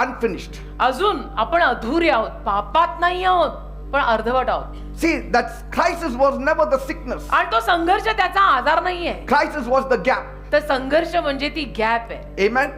unfinished.
अजून आपण अधुरे आहोत, पापात नाही आहोत पण अर्धवट आहोत.
See, that crisis was never the sickness.
आणि तो संघर्ष त्याचा आजार नाहीये,
Crisis was the gap.
तर संघर्ष म्हणजे ती गॅप आहे.
Amen.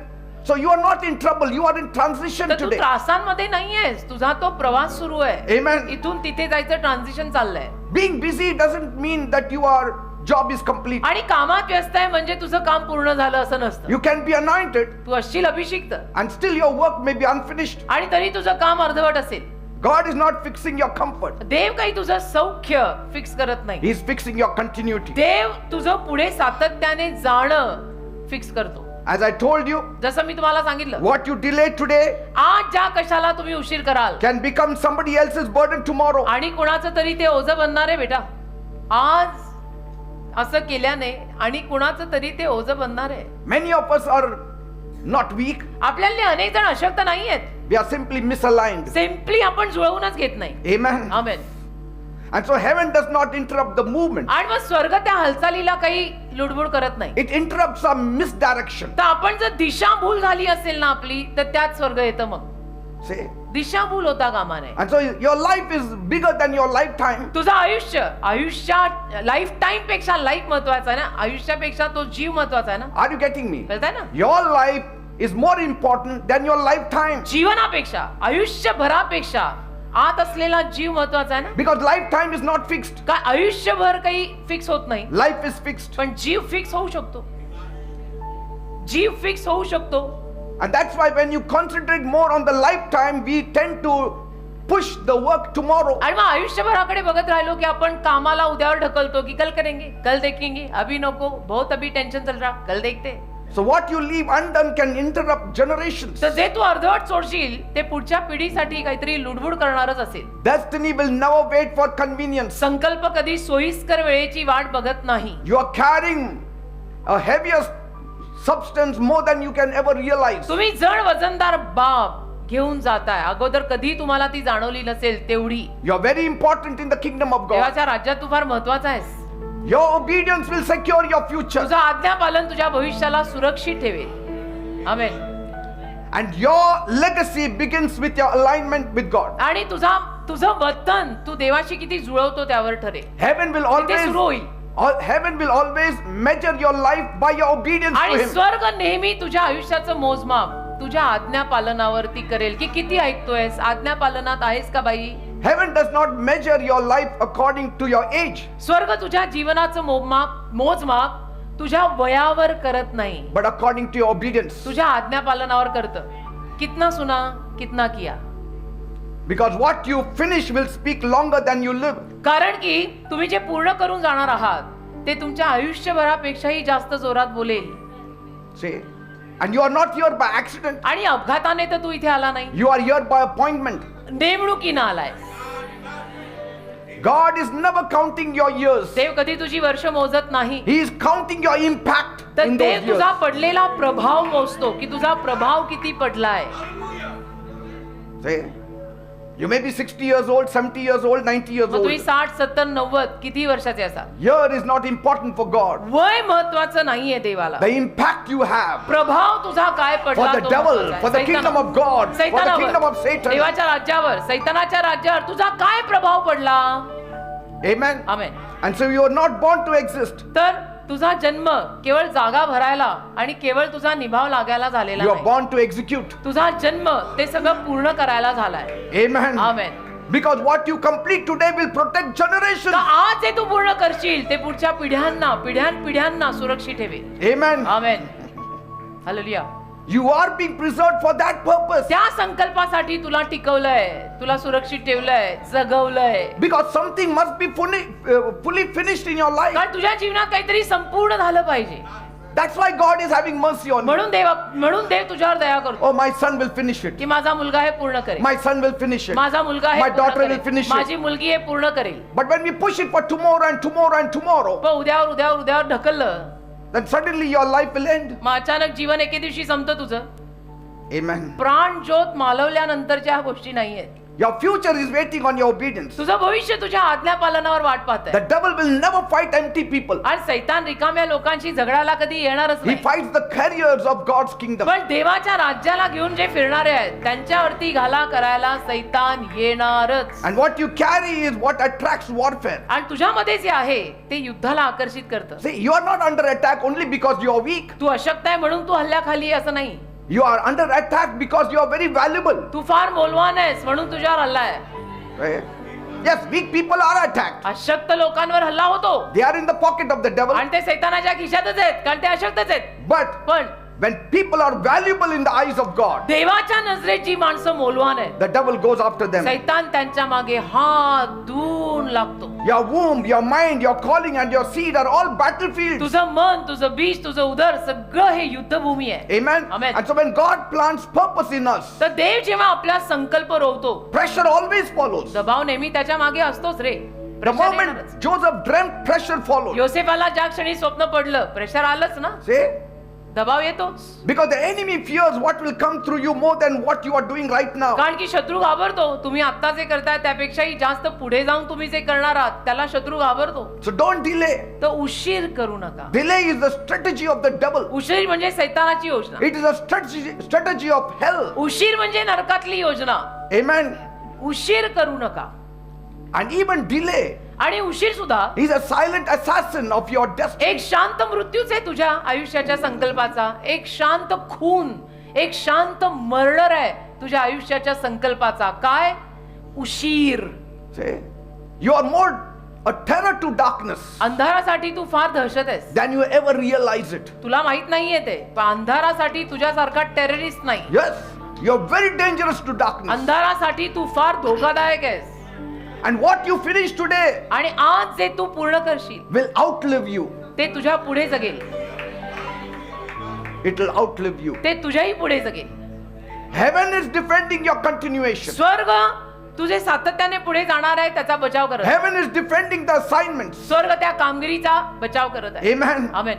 So you are not in trouble. You are in transition
तर तू
today.
त्रासांमध्ये नाहीयेस, तुझा तो प्रवास सुरू आहे.
Amen.
इथून तिथे जायचं ट्रान्झिशन चाललंय.
Being busy doesn't mean that your job is complete.
आणि कामात व्यस्त आहे म्हणजे तुझं काम पूर्ण झालं असं नसतं.
You can be anointed
तू असशील अभिषिक्त
and still your work may be unfinished.
आणि तरी तुझं काम अर्धवट असेल.
God is not fixing your comfort.
देव काही तुझं सौख्य फिक्स करत नाही.
He is fixing your continuity.
देव तुझं पुढे सातत्याने जाणं फिक्स करतो.
As I told you,
जसं मी तुम्हाला सांगितलं,
what you delay today
आज ज्या कशाला तुम्ही उशीर कराल
can become somebody else's burden tomorrow.
आणि कुणाचं तरी ते ओझं बनणार आहे बेटा. आज असं केल्याने आणि कुणाचं तरी ते ओझं बनणार आहे.
Many of us are not weak.
आपल्यातले अनेक जण अशक्त नाही आहेत.
We are simply misaligned.
Simply आपण जुळवूनच घेत नाही.
Amen.
Amen.
And so heaven does not interrupt the movement.
आणि मग स्वर्ग त्या हालचालीला काही लुडबुड करत नाही.
It interrupts our misdirection.
तर आपण जर दिशा भूल झाली असेल ना आपली तर त्यात स्वर्ग येतं. मग
See?
दिशाभूल होता कामा नये.
And so your life is bigger than your lifetime.
तुझं आयुष्यात लाईफ टाइम पेक्षा लाईफ महत्वाचा आहे ना, आयुष्यापेक्षा तो जीव महत्वाचा आहे ना.
Are you getting me?
कळतंय ना?
Your life is more important than your lifetime.
जीवनापेक्षा, आयुष्यभरापेक्षा आत असलेला जीव महत्वाचा आहे ना.
Because lifetime is not fixed.
काय आयुष्यभर काही फिक्स होत नाही,
Life is fixed.
पण जीव फिक्स होऊ शकतो. जीव फिक्स होऊ शकतो.
And that's why when you concentrate more on the lifetime, we tend to push the work tomorrow.
आणि मग आयुष्यभराकडे बघत राहिलो की आपण कामाला उद्यावर ढकलतो की कल करेंगे, कल देखेंगे, अभी नको, बहुत अभी टेंशन चल रहा, कल देखते.
So what you leave undone can interrupt generations.
तर जे तू अर्धवट सोडशील ते पुढच्या पिढीसाठी काहीतरी लुडबुड करणारच असेल.
Destiny will never wait for convenience.
संकल्प कधी सोयीस्कर वेळेची वाट बघत नाही.
You are carrying a heavier substance more than you can ever realize.
तुम्ही जड वजनदार बाब घेऊन जाताय, अगोदर कधी तुम्हाला ती जाणवली नसेल तेवढी.
You are very important in the kingdom of God.
देवाच्या राज्यात तू फार महत्वाचा आहेस.
Your obedience will secure your future.
तुझं आज्ञापालन तुझ्या भविष्याला सुरक्षित ठेवेल. आमेन.
And your legacy begins with your alignment with God.
आणि तुझं वतन तू देवाशी किती जुळवतो त्यावर ठरेल.
Heaven will
ते सुरू
always
होईल.
Heaven will always measure your life by your obedience to
आणि
Him.
स्वर्ग नेहमी तुझ्या आयुष्याचं मोजमाप तुझ्या आज्ञापालनावरती करेल की किती ऐकतोयस, आज्ञापालनात आहेस का बाई.
Heaven does not measure your life according to your age,
स्वर्ग तुझ्या जीवनाचं मोजमाप तुझ्या वयावर करत नाही,
but according to your obedience.
तुझ्या आज्ञापालनावर करतं. कितना सुना, कितना KIA.
Because what you finish will speak longer than you live.
कारण की तुम्ही जे पूर्ण करून जाणार आहात ते तुमच्या आयुष्यभरापेक्षाही जास्त जोरात बोलेल.
See? And you are not here by accident.
आणि अपघाताने तर तू इथे आला नाही,
You are here by appointment.
नेमणुकीनं आलाय.
God is never counting your years.
देव कधी तुझी वर्ष मोजत नाही,
He is counting your impact
तर
in
देव
those years.
तुझा पडलेला प्रभाव मोजतो की तुझा प्रभाव किती पडलाय.
See? You may be 60 years old, 70 years old, 90 years
मग तुम्ही
old.
60, 70, 90 किती वर्षाचे असाल.
Year is not important for God.
वय महत्वाचं नाहीये देवाला.
The impact you have
प्रभाव तुझा काय
for
पडला
the
तो
devil,
महत्वाचा आहे.
for the kingdom of God, for the
सैतानावर,
kingdom of Satan.
देवाच्या राज्यावर, सैतानाच्या राज्यावर तुझा काय प्रभाव पडला.
Amen.
Amen.
And so you are not born to exist.
तर तुझा जन्म केवळ जागा भरायला आणि केवळ तुझा निभाव लागायला झालेला
You are
नाही.
born to execute.
तुझा जन्म ते सगळं पूर्ण करायला झालाय.
Amen.
Amen.
Because what you complete today will protect generations.
तर आज जे तू पूर्ण करशील ते पुढच्या पिढ्यांना सुरक्षित ठेवेल.
Amen.
Amen. Hallelujah.
You are being preserved for that purpose.
त्या संकल्पासाठी तुला टिकवलंय, तुला सुरक्षित ठेवलंय, जगवलंय.
Because something must be fully finished in your life.
कारण तुझ्या जीवनात काहीतरी संपूर्ण झालं पाहिजे.
That's why God is having mercy on you.
म्हणून देव तुझ्यावर दया करतो
Oh, my son will finish it.
की माझा मुलगा हे पूर्ण करेल.
My son will finish it.
माझा मुलगा हे
My
पूर्ण
daughter will
करेल.
finish it.
माझी मुलगी हे पूर्ण करेल.
But when we push it for tomorrow and tomorrow and tomorrow,
पण उद्यावर ढकललं,
then suddenly your life will end.
मग अचानक जीवन एके दिवशी संपतं तुझं.
Amen.
प्राण ज्योत मालवल्यानंतरच्या ह्या गोष्टी नाहीयेत.
Your future is waiting on your obedience.
तुझं भविष्य तुझ्या आज्ञापालनावर वाट पाहत
The
आहे.
devil will never fight empty people.
आणि सैतान रिकाम्या लोकांशी झगडायला कधी येणारच
He
नाही.
fights the carriers of God's kingdom.
पण देवाच्या राज्याला घेऊन जे फिरणारे आहेत त्यांच्यावरती घाला करायला सैतान येणारच.
And what you carry is what attracts warfare.
आणि तुझ्यामध्ये जे आहे ते युद्धाला आकर्षित करतं.
See, you are not under attack only because you are weak.
तू अशक्त आहे म्हणून तू हल्ल्याखाली असं नाही.
You are under attack because you are very valuable.
तू फार मौल्यवान आहेस म्हणून तुझ्यावर हल्ला आहे.
Right? Yes, weak people are attacked.
अशक्त लोकांवर हल्ला होतो
They are in the pocket of the devil.
आणि ते सैतानाच्या खिशातच आहेत कारण ते अशक्तच आहेत.
But
पण
when people are valuable in the eyes of God,
देवाच्या नजरेत जी माणसं मौल्यवान आहेत
the devil goes after them.
सैतान त्यांच्या मागे हात धुवून लागतो.
Your womb, your mind, your calling and your seed are all battlefields.
तुझं मन, तुझं बीज, तुझं उदर सगळं हे युद्धभूमी आहे.
Amen.
Amen.
And so when God plants purpose in us,
तर देव जेव्हा आपला संकल्प रोवतो
pressure always follows.
दबाव नेहमी त्याच्या मागे असतोच रे.
The
प्रेशर
moment
येणारच.
Joseph dreamt, pressure followed.
योसेफाला ज्या क्षणी स्वप्न पडलं प्रेशर आलंच ना.
See?
दबाव येतोच.
Because the enemy fears what will come through you more than what you are doing right now.
कारण की शत्रू घाबरतो. तुम्ही आता जे करताय त्यापेक्षाही जास्त पुढे जाऊन तुम्ही जे करणार आहात त्याला शत्रू घाबरतो.
So don't delay.
तर उशीर करू नका.
Delay is the strategy of the devil.
उशीर म्हणजे सैतानाची योजना.
It is a strategy of hell.
उशीर म्हणजे नरकातली योजना.
Amen.
उशीर करू नका.
And even delay
आणि उशीर सुद्धा
is a silent assassin of your destiny.
एक शांत मृत्यूच आहे तुझ्या आयुष्याच्या संकल्पाचा. एक शांत खून, एक शांत मर्डर आहे तुझ्या आयुष्याच्या संकल्पाचा. काय? उशीर.
Say, you are more a terror to darkness
अंधारासाठी तू फार दहशत आहेस.
than you ever realize it.
तुला माहित नाहीये ते, पण अंधारासाठी तुझ्यासारखा टेररिस्ट नाही.
Yes, you are very dangerous to darkness.
अंधारासाठी तू फार धोकादायक आहेस.
And what you finish today
आणि आज जे तू पूर्ण करशील
will outlive you.
ते तुझ्या पुढे जगेल.
It will outlive you.
ते तुझ्याही पुढे जगेल.
Heaven is defending your continuation.
स्वर्ग तुझे सातत्याने पुढे जाणार आहे त्याचा बचाव करत आहे.
Heaven is defending the assignments.
स्वर्ग त्या कामगिरीचा बचाव करत आहे.
Amen.
Amen.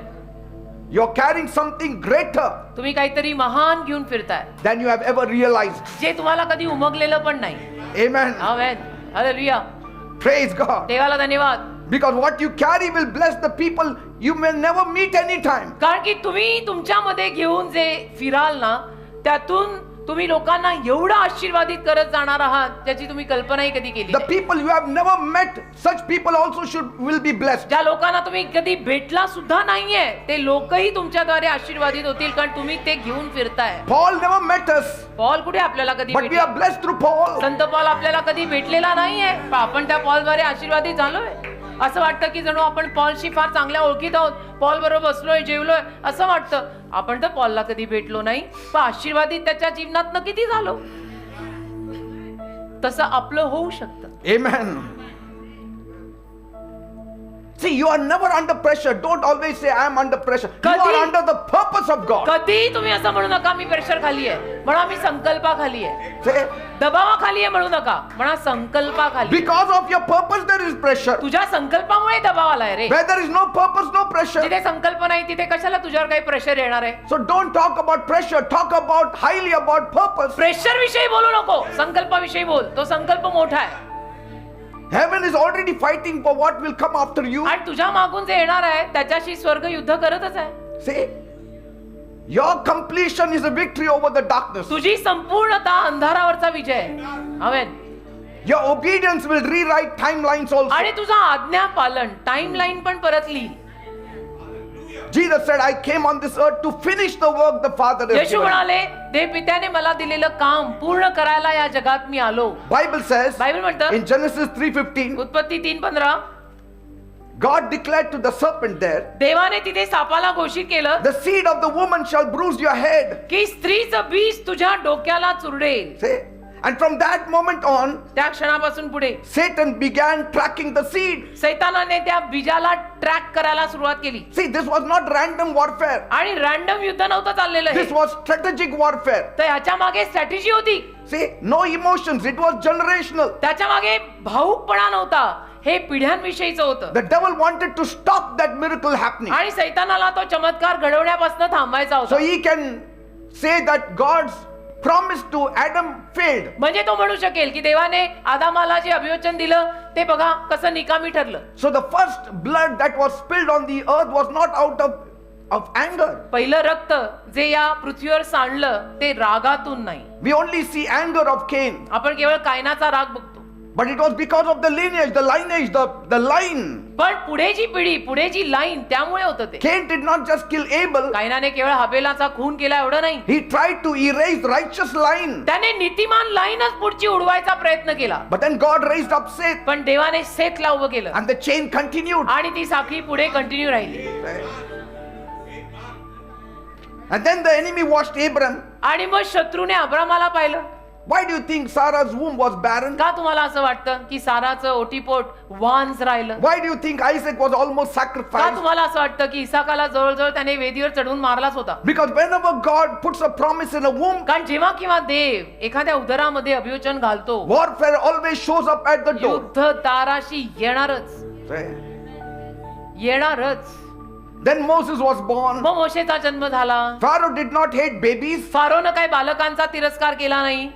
You're carrying something greater
तुम्ही काहीतरी महान घेऊन फिरताय
than you have ever realized.
जे तुम्हाला कधी उमगलेलं पण नाही.
Amen.
आमेन. हालेलुया.
Praise God.
देवाला धन्यवाद.
Because what you carry will bless the people you may never meet anytime.
कारण की तुम्ही तुमच्यामध्ये घेऊन जे फिराल ना त्यातून तुम्ही लोकांना एवढं आशीर्वादित करत जाणार आहात त्याची तुम्ही कल्पनाही कधी केली
The
नाही.
people you have never met, such people also will be blessed.
ज्या लोकांना तुम्ही कधी भेटला सुद्धा नाहीये ते लोकही तुमच्याद्वारे आशीर्वादित होतील कारण तुम्ही ते घेऊन फिरताय.
Paul never met us,
Paul कुठे आपल्याला कधी
but we
भेटला?
are blessed through Paul.
Sant Paul आपल्याला कधी भेटलेला नाहीये पण आपण त्या पॉलद्वारे आशीर्वादित झालोय. असं वाटतं की जणू आपण पॉलशी फार चांगल्या ओळखीत आहोत. पॉल बरोबर बसलोय, जेवलोय असं वाटतं. आपण तर पॉलला कधी भेटलो नाही पण आशीर्वादित त्याच्या जीवनात किती झालो. तसं आपलं होऊ शकतं.
Amen. See, you are never under pressure. Don't always say I am under pressure. You are
Kadi-
under the purpose of God.
कधीही तुम्ही असं म्हणू नका मी प्रेशर खाली आहे, म्हणा मी संकल्पाखाली आहे.
Say,
दबावाखाली आहे म्हणू नका, म्हणा संकल्पाखाली.
because of your purpose there is pressure.
तुझ्या संकल्पामुळे दबाव आलाय रे.
Where there is no purpose, no pressure.
जिथे संकल्प नाही तिथे कशाला तुझ्यावर काही प्रेशर येणार आहे.
So don't talk about pressure. Talk about highly about purpose.
Pressure विषयी बोलू नको, संकल्पाविषयी बोल. तो संकल्प मोठा आहे
Heaven is already fighting for what will come after you.
आणि तुझ्या मागून जे येणार आहे त्याच्याशी स्वर्ग युद्ध करतच आहे.
See, your completion is a victory over the darkness.
तुझी संपूर्णता अंधारावरचा विजय आहे. आमेन.
Your obedience will rewrite timelines also.
आणि तुझा आज्ञा पालन टाइमलाईन पण परत लिही.
Jesus said, I came on this earth to finish the work the Father has
Yeshu
given.
म्हणाले देव पित्याने मला दिलेलं काम पूर्ण करायला या जगात मी आलो.
Bible says
बायबल म्हणतं
in Genesis 3:15,
उत्पत्ती 3:15
God declared to the serpent there,
देवाने तिथे सापाला घोषित केलं
the seed of the woman shall bruise your head.
की स्त्रीचं बीज तुझ्या डोक्याला चुरडेल.
See, and from that moment on,
त्या क्षणापासून पुढे
Satan began tracking the seed.
सैतानाने त्या बीजाला ट्रॅक करायला सुरुवात केली.
See, this was not random warfare.
आणि रॅन्डम युद्ध नव्हतं चाललेलं हे.
This was strategic warfare.
तर ह्याच्या मागे स्ट्रॅटेजी होती.
See, no emotions. It was generational.
त्याच्या मागे भावुकपणा नव्हता. हे पिढ्यांविषयीचं होतं.
The devil wanted to stop that miracle happening.
आणि सैतानाला तो चमत्कार घडवण्यापासून थांबायचा
So
होता.
he can say that God's promise to Adam failed.
म्हणजे तो म्हणू शकेल की देवाने आदामाला जे अभिवचन दिलं ते बघा कसं निकामी ठरलं.
So the first blood that was spilled on the earth was not out of anger.
पहिलं रक्त जे या पृथ्वीवर सांडलं ते रागातून नाही.
We only see anger of Cain.
आपण केवळ कायनाचा राग बघतो.
But it was because of the lineage, the line.
पण पुढे जी पिढी, पुढे जी लाईन त्यामुळे होतं ते.
Cain did not just kill Abel.
कायनाने केवळ हाबेलाचा खून केला एवढं नाही.
He tried to erase righteous line.
त्याने नीतिमान लाईनच पुढची उडवायचा प्रयत्न केला.
But then God raised up Seth.
पण देवाने सेतला उभं केलं.
And the chain continued.
आणि ती साखळी पुढे कंटिन्यू राहिली.
And then the enemy watched Abram.
आणि मग शत्रूने अब्रामाला पाहिलं.
Why do you think Sarah's womb was barren?
का तुम्हाला असं वाटतं की साराचं ओटीपोट वांस राहिलं?
Why do you think Isaac was almost
का
sacrificed?
तुम्हाला असं वाटतं की इसाकाला जवळजवळ त्याने वेदीवर चढवून मारलाच होता?
Because whenever God puts a promise in a womb,
कारण जेव्हा किंवा देव एखाद्या उदरामध्ये अभिवचन घालतो
warfare always shows up at the door.
युद्ध दाराशी येणारच.
Say,
येणारच.
Then Moses was born.
मग मोशेचा जन्म झाला.
Pharaoh did not hate babies.
फारोनं काय बालकांचा तिरस्कार केला नाही,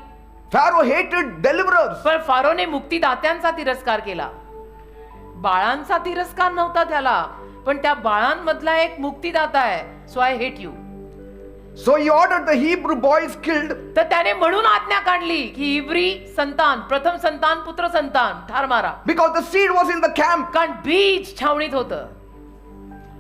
Pharaoh hated deliverers.
पण फारोने मुक्तिदात्यांचा तिरस्कार केला. बाळांचा तिरस्कार नव्हता त्याला, पण त्या बाळांमधला एक मुक्तिदाता आहे. So I hate you.
So he ordered the Hebrew boys killed.
तर त्याने म्हणून आज्ञा काढली की इब्री संतान, प्रथम संतान, पुत्र संतान ठार मारा,
Because the seed was in the camp.
कारण बीज छावणीत होतं.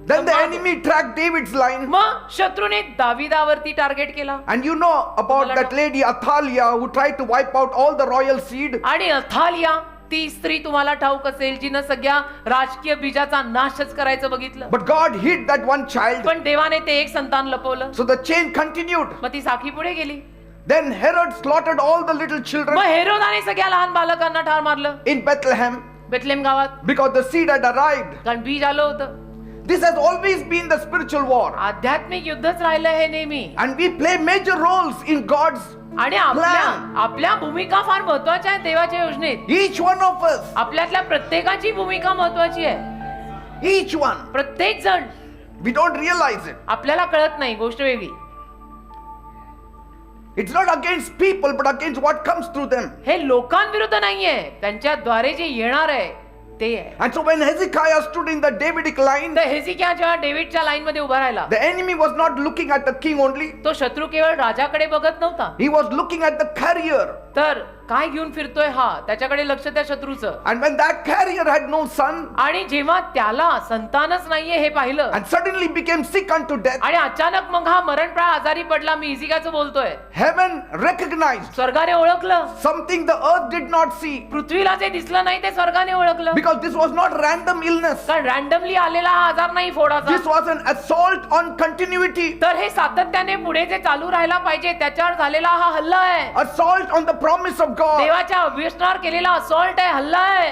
Then the enemy tracked David's line.
मग शत्रूने दाविदावरती टार्गेट केला.
And you know about that lady Athaliah who tried to wipe out all the royal seed.
आणि अथालिया ती स्त्री तुम्हाला ठाऊक असेल, जिनं सगळ्या राजकीय बीजाचा नाशच करायचं बघितलं.
But God hid that one child.
पण देवाने ते एक संतान लपवलं.
So the chain continued.
मग ती साखळी पुढे गेली.
Then Herod slaughtered all the little children
मग हेरोदाने सगळ्या लहान बालकांना ठार मारलं
in Bethlehem
बेथलेम गावात,
because the seed had arrived.
कारण बीज आलं होतं.
This has always been the spiritual war.
आध्यात्मिक युद्धच राहिलं हे नेहमी.
And we play major roles in God's
आणि आपल्या भूमिका फार महत्वाच्या आहेत देवाच्या योजनेत.
each one of us.
आपल्यातल्या प्रत्येकाची भूमिका महत्वाची आहे.
Each one.
प्रत्येक जण.
We don't realize it.
आपल्याला कळत नाही, गोष्ट वेगळी.
It's not against people but against what comes through them.
हे लोकांविरुद्ध नाहीये, त्यांच्याद्वारे जे येणार आहे ते आहे.
And so when Hezekiah stood in the Davidic line,
तर हेजिकिया जेव्हा डेव्हिडच्या लाईन मध्ये उभा राहिला,
the enemy was not looking at the king only.
तो शत्रू केवळ राजाकडे बघत नव्हता,
He was looking at the carrier.
तर काय घेऊन फिरतोय हा, त्याच्याकडे लक्ष त्या शत्रूचं.
And when that carrier had no son
आणि जेव्हा त्याला संतानच नाहीये हे पाहिलं,
and suddenly became sick unto death,
आणि अचानक मग हा मरणप्राय आजारी पडला. मी हिजकियाचं बोलतोय.
heaven recognized
स्वर्गाने ओळखलं
something the earth did not see,
पृथ्वीला जे दिसलं नाही ते स्वर्गाने ओळखलं.
because this was not random illness.
कारण रॅन्डमली आलेला हा आजार नाही फोडाचा.
This was an assault on continuity,
तर हे सातत्याने पुढे जे चालू राहायला पाहिजे त्याच्यावर झालेला हा हल्ला आहे.
assault on the promise of God.
देवाच्या अभिषणावर केलेला असॉल्ट आहे, हल्ला आहे.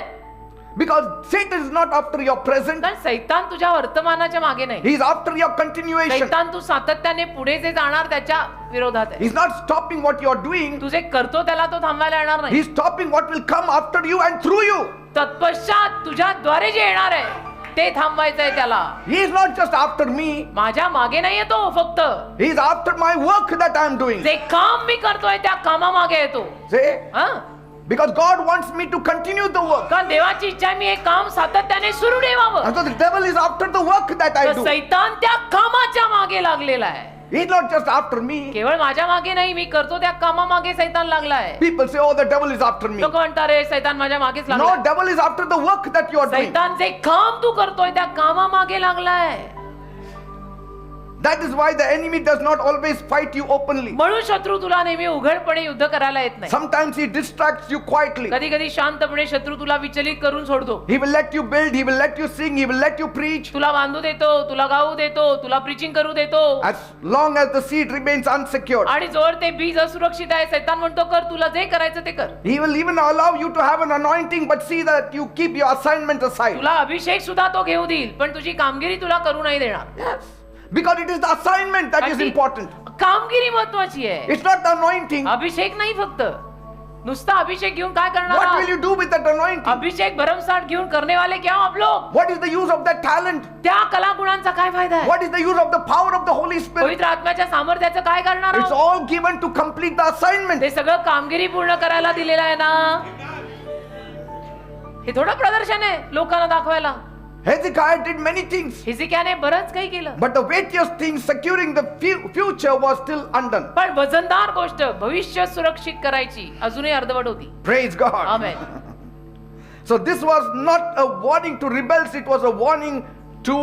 Because Satan is not after your present,
कारण सैतान तुझ्या वर्तमानाच्या मागे नाही.
he is after your continuation.
सैतान तू सातत्याने पुढे जे जाणार त्याच्या विरोधात आहे.
He is not stopping what you are doing.
तू जे करतो त्याला तो थांबवायला येणार
He
नाही.
is stopping what will come after you and through you.
तत्पश्चात तुझ्याद्वारे जे येणार आहे ते थांबवायचं आहे त्याला.
He is not just after me.
माझ्या मागे नाही येतो फक्त,
He is after my work that I am doing.
जे काम मी करतोय त्या कामामागे येतो.
See?
हा,
Because God wants me to continue the work.
कारण देवाची इच्छा आहे मी हे काम सातत्याने सुरू ठेवावं.
And so the devil is after the work that I
तर
do.
सैतान त्या कामाच्या मागे लागलेला आहे.
He is not just after me.
केवळ माझ्या मागे नाही, मी करतो त्या कामामागे सैतान लागलाय.
People say, oh, the devil is after me.
लोक म्हणतात रे सैतान माझ्या मागेच
No,
लागलाय.
devil is after the work that you are doing.
सैतान जे काम तू करतोय त्या कामामागे लागलाय.
That is why the enemy does not always fight you openly.
म्हणून शत्रू तुला नेहमी उघडपणे युद्ध करायला येत नाही.
Sometimes he distracts you quietly.
कधी कधी शांतपणे शत्रू तुला विचलित करून सोडतो.
He will let you build, he will let you sing, he will let you preach.
तुला बांधू देतो, तुला गाऊ देतो, तुला प्रीचिंग करू देतो.
As long as the seed remains unsecured.
आणि जोर ते बीज असुरक्षित आहे, सैतान म्हणतो कर, तुला जे करायचं ते कर.
He will even allow you to have an anointing, but see that you keep your assignment aside.
तुला अभिषेक सुद्धा तो घेऊ देईल, पण तुझी कामगिरी तुला करू नाही देणार.
Yes. Because it is the assignment that is
आणि ती
important.
कामगिरी महत्वाची आहे.
It's not the anointing.
अभिषेक नाही फक्त. नुसता अभिषेक घेऊन काय करणार
What
आहात?
will you do with that anointing?
अभिषेक भरमसाठ घेऊन करने वाले क्या हो आप लोग?
What is the use of that talent?
त्या कलागुणांचा काय फायदा आहे?
What is the use of the power of the Holy Spirit?
पवित्र आत्म्याच्या सामर्थ्याचं काय करणार
It's
आहोत?
all given to complete the assignment.
ते सगळं कामगिरी पूर्ण करायला दिलेलं आहे ना. हे थोडं प्रदर्शन आहे लोकांना दाखवायला.
Hezekiah did many things,
हिजकियाने बरंच काही केलं,
but the weightiest thing, securing the future, was still undone.
पण वजनदार गोष्ट भविष्य सुरक्षित करायची अजूनही अर्धवट होती.
Praise God.
Amen.
So this was not a warning to rebels, it was a warning to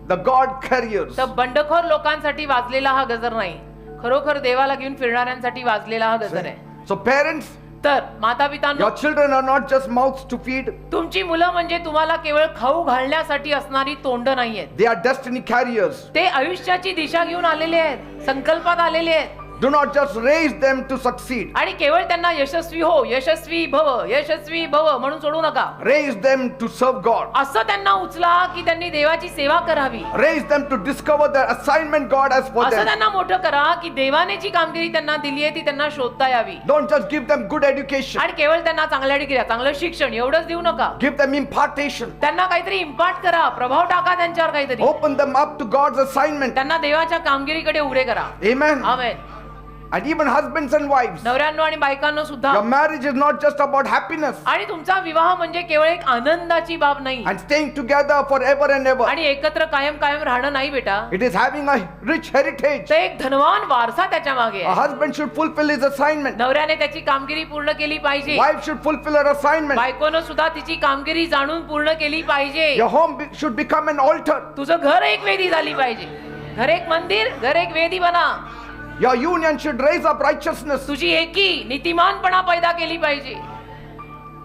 the God carriers.
तर बंडखोर लोकांसाठी वाजलेला हा गजर नाही, खरोखर देवाला घेऊन फिरणाऱ्यांसाठी वाजलेला हा गजर आहे.
So parents,
तर माता पितांनो,
your children are not just mouths to feed,
तुमची मुलं म्हणजे तुम्हाला केवळ खाऊ घालण्यासाठी असणारी तोंड नाहीयेत.
they are destiny carriers.
ते आयुष्याची दिशा घेऊन आलेले आहेत, संकल्पात आलेले आहेत.
Do not just raise them to succeed.
आणि केवळ त्यांना यशस्वी हो, यशस्वी भव, यशस्वी भव म्हणून सोडू नका.
Raise them to serve God.
असं त्यांना उचला की त्यांनी देवाची सेवा करावी.
Raise them to discover the assignment God has for
असं
them.
त्यांना मोठं करा की देवाने जी कामगिरी त्यांना दिली आहे ती त्यांना शोधता यावी.
Don't just give them good education.
आणि केवळ त्यांना चांगल्या डिग्र्या, चांगलं शिक्षण एवढंच देऊ नका.
Give them impartation.
त्यांना काहीतरी इम्पार्ट करा, प्रभाव टाका त्यांच्यावर काहीतरी.
Open them up to God's assignment.
त्यांना देवाच्या कामगिरीकडे उघडे करा.
Amen.
Amen.
And even husbands and wives.
नवऱ्यांनो आणि बायकांनो सुद्धा.
Your marriage is not just about happiness
आणि तुमचा विवाह म्हणजे केवळ एक आनंदाची बाब नाही.
and staying together forever and ever.
आणि एकत्र कायम कायम राहणं नाही बेटा.
It is having a rich heritage.
ते एक धनवान वारसा त्याच्या मागे
A
आहे.
husband should fulfill his assignment.
नवऱ्याने त्याची कामगिरी पूर्ण केली पाहिजे.
Wife should fulfill her assignment.
बायकोनं सुद्धा तिची कामगिरी जाणून पूर्ण केली पाहिजे.
Your home should become an altar.
तुझं घर एक वेदी झाली पाहिजे. घर एक मंदिर, घर एक वेदी बना.
Your union should raise up righteousness.
तुझी एकी नीतिमानपणा पैदा केली पाहिजे.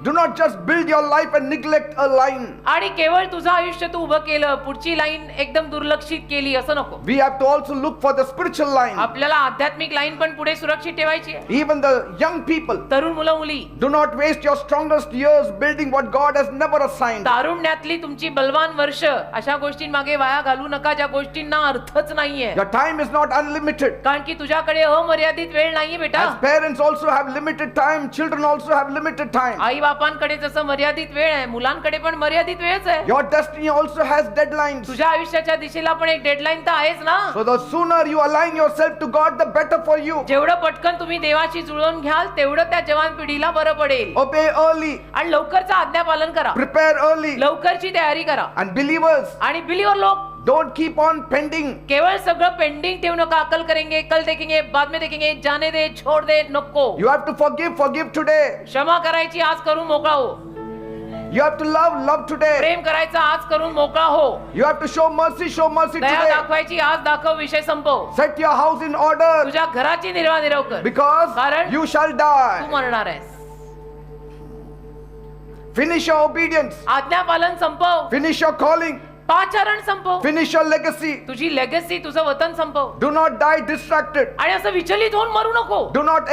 Do not just build your life and neglect a line.
आणि केवळ तुझं आयुष्य तू उभं केलं, पुढची लाईन एकदम दुर्लक्षित केली असं नको.
We have to also look for the spiritual line.
आपल्याला आध्यात्मिक लाईन पण पुढे सुरक्षित ठेवायची आहे.
Even the young people.
तरुण मुलं मुली,
Do not waste your strongest years building what God has never assigned.
तारुण्यातली तुमची बलवान वर्ष अशा गोष्टींमागे वाया घालू नका ज्या गोष्टींना अर्थच नाहीये.
Your time is not unlimited.
कारण की तुझ्याकडे अमर्यादित वेळ नाहीये बेटा.
As parents also have limited time, children also have limited time.
आई बापांकडे जसं मर्यादित वेळ आहे, मुलांकडे पण मर्यादित वेळच आहे.
Your destiny also has deadlines.
तुझ्या आयुष्याच्या दिशेला पण एक डेडलाईन तर आहेच ना.
So the sooner you align yourself to God, the better for you.
जेवढं पटकन तुम्ही देवाशी जुळवून घ्याल तेवढं त्या जवान पिढीला बरं पडेल.
Obey early.
आणि लवकरचं आज्ञापालन करा.
Prepare early.
लवकरची तयारी करा.
And believers,
आणि बिलीवर लोक
don't keep on pending.
केवळ सगळं पेंडिंग ठेवू नका. कल करेंगे, कल देखेंगे, बाद में देखेंगे, जाने दे, छोड़ दे, नको.
You have to forgive today.
क्षमा करायची आज करून मोकळा हो.
You have to love today.
प्रेम करायचं आज करून मोकळा हो.
You have to show mercy
Daya
today.
दाखवायची आज दाखव, विषय संपव.
Set your house in order
तुझ्या घराची निर्वाह कर,
because
कारण
you shall
तू
die.
मरणार आहेस.
Finish your obedience.
आज्ञापालन संपव.
Finish your calling.
पाचारण संपव.
Finish your legacy.
तुझी लेगसी, तुझं वतन संपव.
Do not die distracted.
आणि असं विचलित होऊन मरू नको.
Do not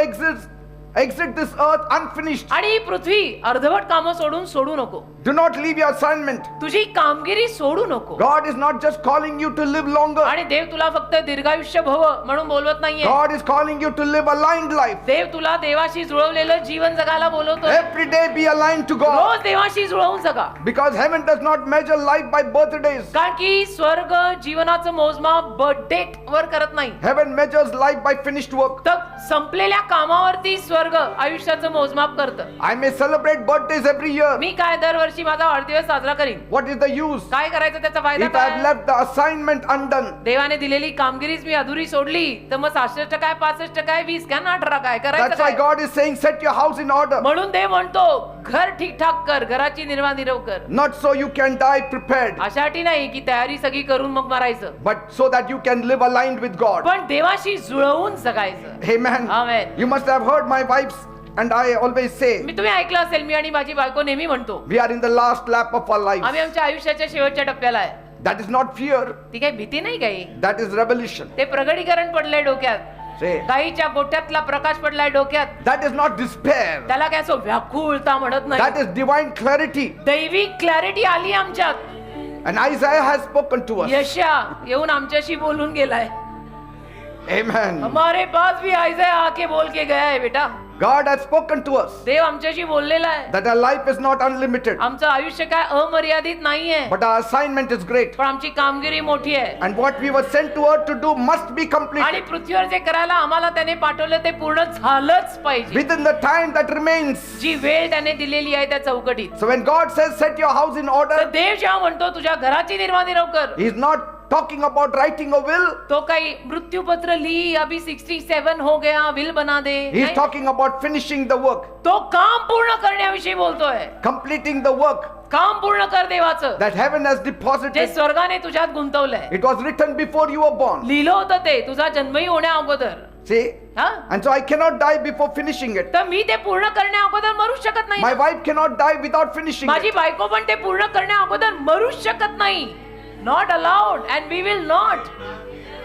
exit this earth unfinished.
आणि ही पृथ्वी अर्धवट कामं सोडू नको.
Do not leave your assignment.
तुझी कामगिरी सोडू नको.
God is not just calling you to live longer.
आणि देव तुला फक्त दीर्घायुष्य भव म्हणून बोलवत नाहीये.
God is calling you to live aligned life.
देव तुला देवाशी जुळवलेलं जीवन जगायला बोलवतो.
Every day be aligned to God.
रोज देवाशी जुळवून जगा.
Because heaven does not measure life by birthdays.
कारण की स्वर्ग जीवनाचं मोजमाप बर्थ डेट वर करत नाही.
Heaven measures life by finished work.
तर संपलेल्या कामावरती स्वर्ग आयुष्याचं मोजमाप करतं.
I may celebrate birthdays every year.
मी काय दरवर्षी माझा वाढदिवस साजरा करीन.
What is the use
काय करायचं त्याचा फायदा
if I have
काय?
left the assignment undone?
देवाने दिलेली कामगिरीच मी अधुरी सोडली तर मग 66 काय, 65 काय, 20 काय, 18 काय करायचं
That's why
काय?
God is saying, set your house in order.
म्हणून देव म्हणतो घर ठीकठाक कर, घराची निर्वाह कर.
Not so you can die prepared,
अशासाठी नाही की तयारी सगळी करून मग मरायचं,
but so that you can live aligned with God.
पण देवाशी जुळवून जगायचं.
Amen.
Amen.
You must have heard my wife's and I always say,
मी तुम्ही ऐकलं असेल, मी आणि माझी बायको नेहमी म्हणतो
we are in the last lap of our lives.
आम्ही आमच्या आयुष्याच्या शेवटच्या टप्प्याला आहे.
That is not fear,
ती काही भीती नाही, काही
that is revelation.
ते प्रगटीकरण पडलंय डोक्यात.
Say,
काहीच्या गोट्यातला प्रकाश पडलाय डोक्यात.
that is not despair,
त्याला काय असं व्याकुळता म्हणत
that
नाही.
is divine clarity.
दैवी क्लॅरिटी आली आमच्यात.
And Isaiah has spoken to us.
यशया येऊन आमच्याशी बोलून गेलाय.
Amen.
हमारे पास भी आइज़ाया आके बोल के गया है बेटा.
God has spoken to us
देव आमच्याशी बोललेला आहे.
that our life is not unlimited,
आमचं आयुष्य काय अमर्यादित नाहीये,
but our assignment is great.
पण आमची कामगिरी मोठी आहे.
And what we were sent to earth to do must be
आणि
completed
पृथ्वीवर जे करायला आम्हाला त्याने पाठवलं ते पूर्ण झालंच पाहिजे.
within the time that remains.
जी वेळ त्याने दिलेली आहे त्या चौकटीत.
So when God says set your house in
तर
order,
देव जेव्हा म्हणतो तुझ्या घराची निर्वाह कर,
He is not talking about writing a will.
तो काही मृत्यूपत्र लिही, अभी 67 हो गया, विल बना दे.
He is
नाही.
talking about finishing the work,
तो काम पूर्ण करण्याविषयी बोलतोय.
completing the work
काम पूर्ण कर देवाचं,
that heaven has
जे
deposited.
स्वर्गाने तुझ्यात गुंतवलंय.
It was written before you were born.
लिहिलं होतं ते तुझा जन्मही होण्या अगोदर.
See?
हा?
And so I cannot die before finishing it.
तर मी ते पूर्ण करण्या अगोदर मरूच शकत नाही.
My wife cannot die without finishing
माझी
it.
बायको पण ते पूर्ण करण्या अगोदर मरूच शकत नाही. Not allowed and we will not.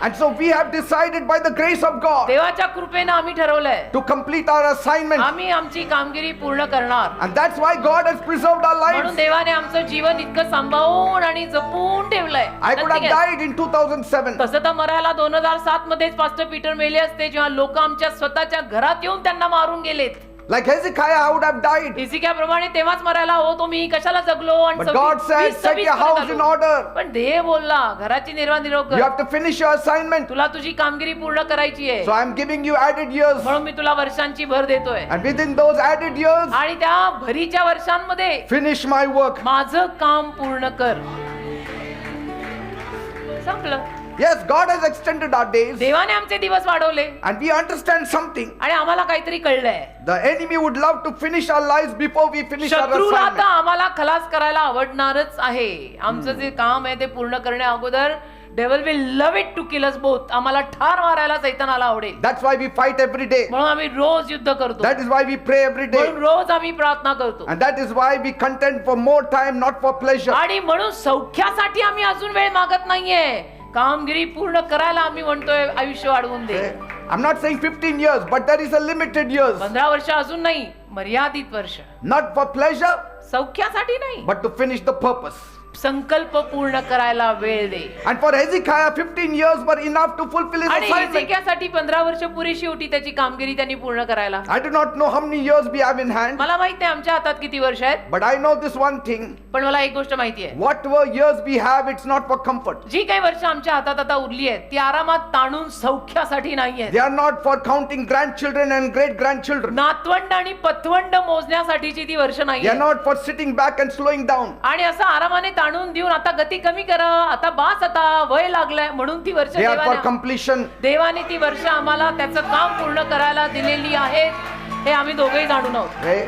And so we have decided by the grace of God
देवाच्या कृपेनं आम्ही ठरवलंय
to complete our assignment.
आम्ही आमची कामगिरी पूर्ण करणार.
And that's why God has preserved our
म्हणून
lives.
देवाने आमचं जीवन इतकं सांभाळून आणि जपून ठेवलंय.
I could have
नक्की काय?
died in 2007.
तसं तर मरायला 2007 मध्येच पास्टर पीटर मेले असते, जेव्हा लोक आमच्या स्वतःच्या घरात येऊन त्यांना मारून गेलेत.
Like Hezekiah, I would have died.
हिजकियाप्रमाणे तेव्हाच मरायला हो तो मी कशाला जगलो. आणि
But God said, set your house in order.
पण देव बोलला घराची निर्वाह
You have to finish your assignment.
तुला तुझी कामगिरी पूर्ण करायची आहे.
So I'm giving you added years.
म्हणून मी तुला वर्षांची भर देतोय.
And within those added years,
आणि त्या भरीच्या वर्षांमध्ये
finish my work.
माझं काम पूर्ण कर. संपलं.
Yes, God has extended our days.
देवाने आमचे दिवस वाढवले
And we understand something.
आणि आम्हाला काहीतरी कळलंय.
The enemy would love to finish our lives before we finish our
शत्रूला आता
assignment.
आम्हाला खलास करायला आवडणारच आहे. आमचं जे काम आहे ते पूर्ण करण्या अगोदर devil will love it to kill us both. आम्हाला ठार मारायला सैतानाला आवडेल.
That's why we fight every day.
म्हणून आम्ही रोज युद्ध करतो.
That is why we pray every day.
म्हणून रोज आम्ही प्रार्थना करतो.
And that is why we contend for more time, not for pleasure.
आणि म्हणून सौख्यासाठी आम्ही अजून वेळ मागत नाहीये. कामगिरी पूर्ण करायला आम्ही म्हणतोय आयुष्य वाढवून दे.
I'm not saying 15 years, but there is a limited years.
15 वर्ष अजून नाही, मर्यादित वर्ष.
Not for pleasure,
सौख्यासाठी नाही,
but to finish the purpose.
संकल्प पूर्ण करायला वेळ दे.
And for Hezekiah, 15 years were enough to fulfill his
आणि
assignment.
हिजकियासाठी 15 वर्ष पुरेशी होती त्याची कामगिरी त्यांनी पूर्ण करायला.
I do not know how many years we have in hand,
मला माहित नाही आमच्या हातात किती वर्ष आहेत,
but I know this one thing.
पण मला एक गोष्ट माहिती आहे.
Whatever years we have, it's not for comfort.
जी काही वर्ष आमच्या हातात आता उरली आहेत ती आरामात ताणून सौख्यासाठी नाही आहेत.
They are not for counting grandchildren and great grandchildren.
नातवंड आणि पतवंड मोजण्यासाठीची ती वर्ष नाही
They are not for sitting back and slowing down.
आणि असं आरामाने ताणून देऊन आता गती कमी करा, आता बास, आता वय लागलंय म्हणून ती वर्ष
They are for
देवाने
completion.
ती वर्ष आम्हाला त्याचं काम पूर्ण करायला दिलेली आहेत. हे आम्ही दोघेही जाणून आहोत.
Okay?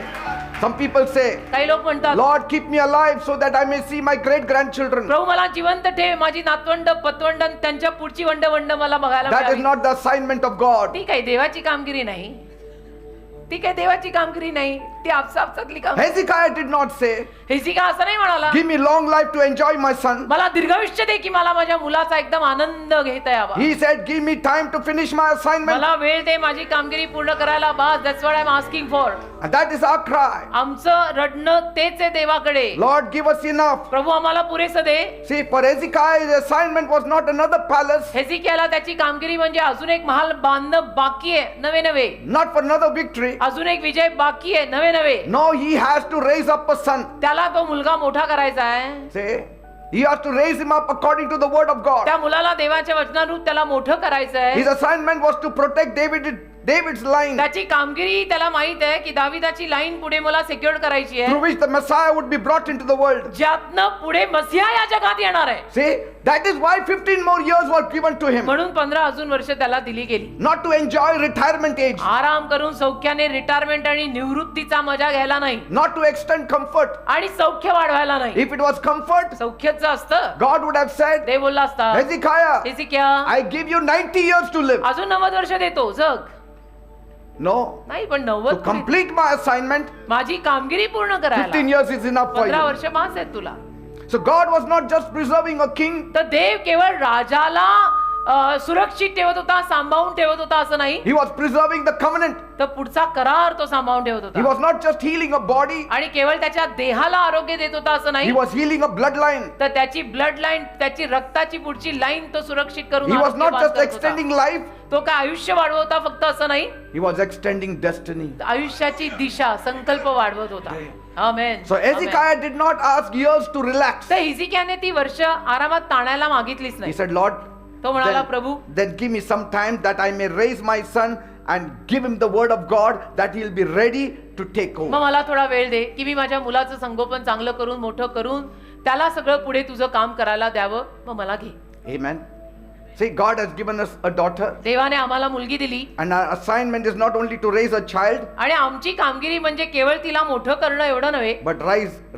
Some people say,
काही लोक म्हणतात,
Lord, keep me alive so that I may see my great grandchildren.
प्रभू मला जिवंत ठेव, माझी नातवंड पतवंड आणि त्यांच्या पुढची वंड मला बघायला
That is
मिळावी.
not the assignment of God.
ती काही देवाची कामगिरी नाही. ती काही देवाची कामगिरी नाही, ती आपसापसातली काम.
Hezekiah did not say,
Hezekiah असं नाही म्हणाला,
give me long life to enjoy my son.
मला दीर्घायुष्य दे की मला माझ्या मुलाचा एकदम आनंद घेता यावा.
He said, give me time to finish my assignment.
मला वेळ दे माझी कामगिरी पूर्ण करायला. बास, that's what I'm asking for.
And that is our cry.
आमचं रडणं तेच आहे देवाकडे.
Lord, give us enough.
प्रभू आम्हाला पुरेसं दे.
See, for Hezekiah, his assignment was not another palace,
हिजकियाला त्याची कामगिरी म्हणजे अजून एक महाल बांधणं बाकी आहे, नवे नवे.
not for another victory.
अजून एक विजय बाकी आहे, नवे नवे.
No, he has to raise up a son.
त्याला तो मुलगा मोठा करायचा आहे.
See, he has to raise him up according to the word of God.
त्या मुलाला देवाच्या वचनानुरूप त्याला मोठं करायचं आहे.
His assignment was to protect David's line,
त्याची कामगिरी त्याला माहित आहे की दाविदाची लाईन पुढे मला सिक्युअर करायची
through
आहे,
which the Messiah would be brought into the world.
ज्यातनं पुढे मसीहा या जगात येणार आहे.
See, that is why 15 more years were given to him.
म्हणून 15 अजून वर्ष त्याला दिली गेली.
Not to enjoy retirement age,
आराम करून सौख्याने रिटायरमेंट आणि निवृत्तीचा मजा घ्यायला नाही,
not to extend comfort.
आणि सौख्य वाढवायला नाही.
If it was comfort,
सौख्यच असतं
God would have said,
ते बोलला असता,
Hezekiah,
Hezekiah
I give you 90 years to live.
अजून 90 वर्ष देतो, जग.
No,
नाही, पण
to
90
complete my assignment,
माझी कामगिरी पूर्ण
15
करायला
years is enough for
15
you.
वर्ष मास आहेत तुला.
So God was not just preserving a king,
तर देव केवळ राजाला सुरक्षित ठेवत होता, सांभाळून ठेवत होता असं नाही,
he was preserving the covenant.
तर पुढचा करार तो सांभाळून ठेवत
He
होता.
was not just healing a body,
आणि केवळ त्याच्या देहाला आरोग्य देत होता असं
he
नाही,
was healing a bloodline.
तर त्याची ब्लड लाईन, त्याची रक्ताची पुढची लाईन तो सुरक्षित करून
He was not
आरोग्यवान
just
करत होता.
extending life,
तो काय आयुष्य वाढवत होता फक्त असं नाही,
he was extending destiny.
आयुष्याची दिशा, संकल्प वाढवत होता. आमेन.
So Hezekiah did not ask years to relax.
तर हिजकियाने ती वर्ष आरामात ताणायला मागितलीच
He
नाही.
said, Lord,
तो म्हणाला, प्रभू
then give me some time that I may raise my son and give him the word of God that he'll be ready to take over.
मग मला थोडा वेळ दे की मी माझ्या मुलाचं संगोपन चांगलं करून मोठं करून त्याला सगळं पुढे तुझं काम करायला द्यावं, मग मला घे.
Amen. See, God has given us a daughter,
देवाने आम्हाला मुलगी दिली
and our assignment is not only to raise a child,
आणि आमची कामगिरी म्हणजे केवळ तिला मोठं करणं एवढं नव्हे,
but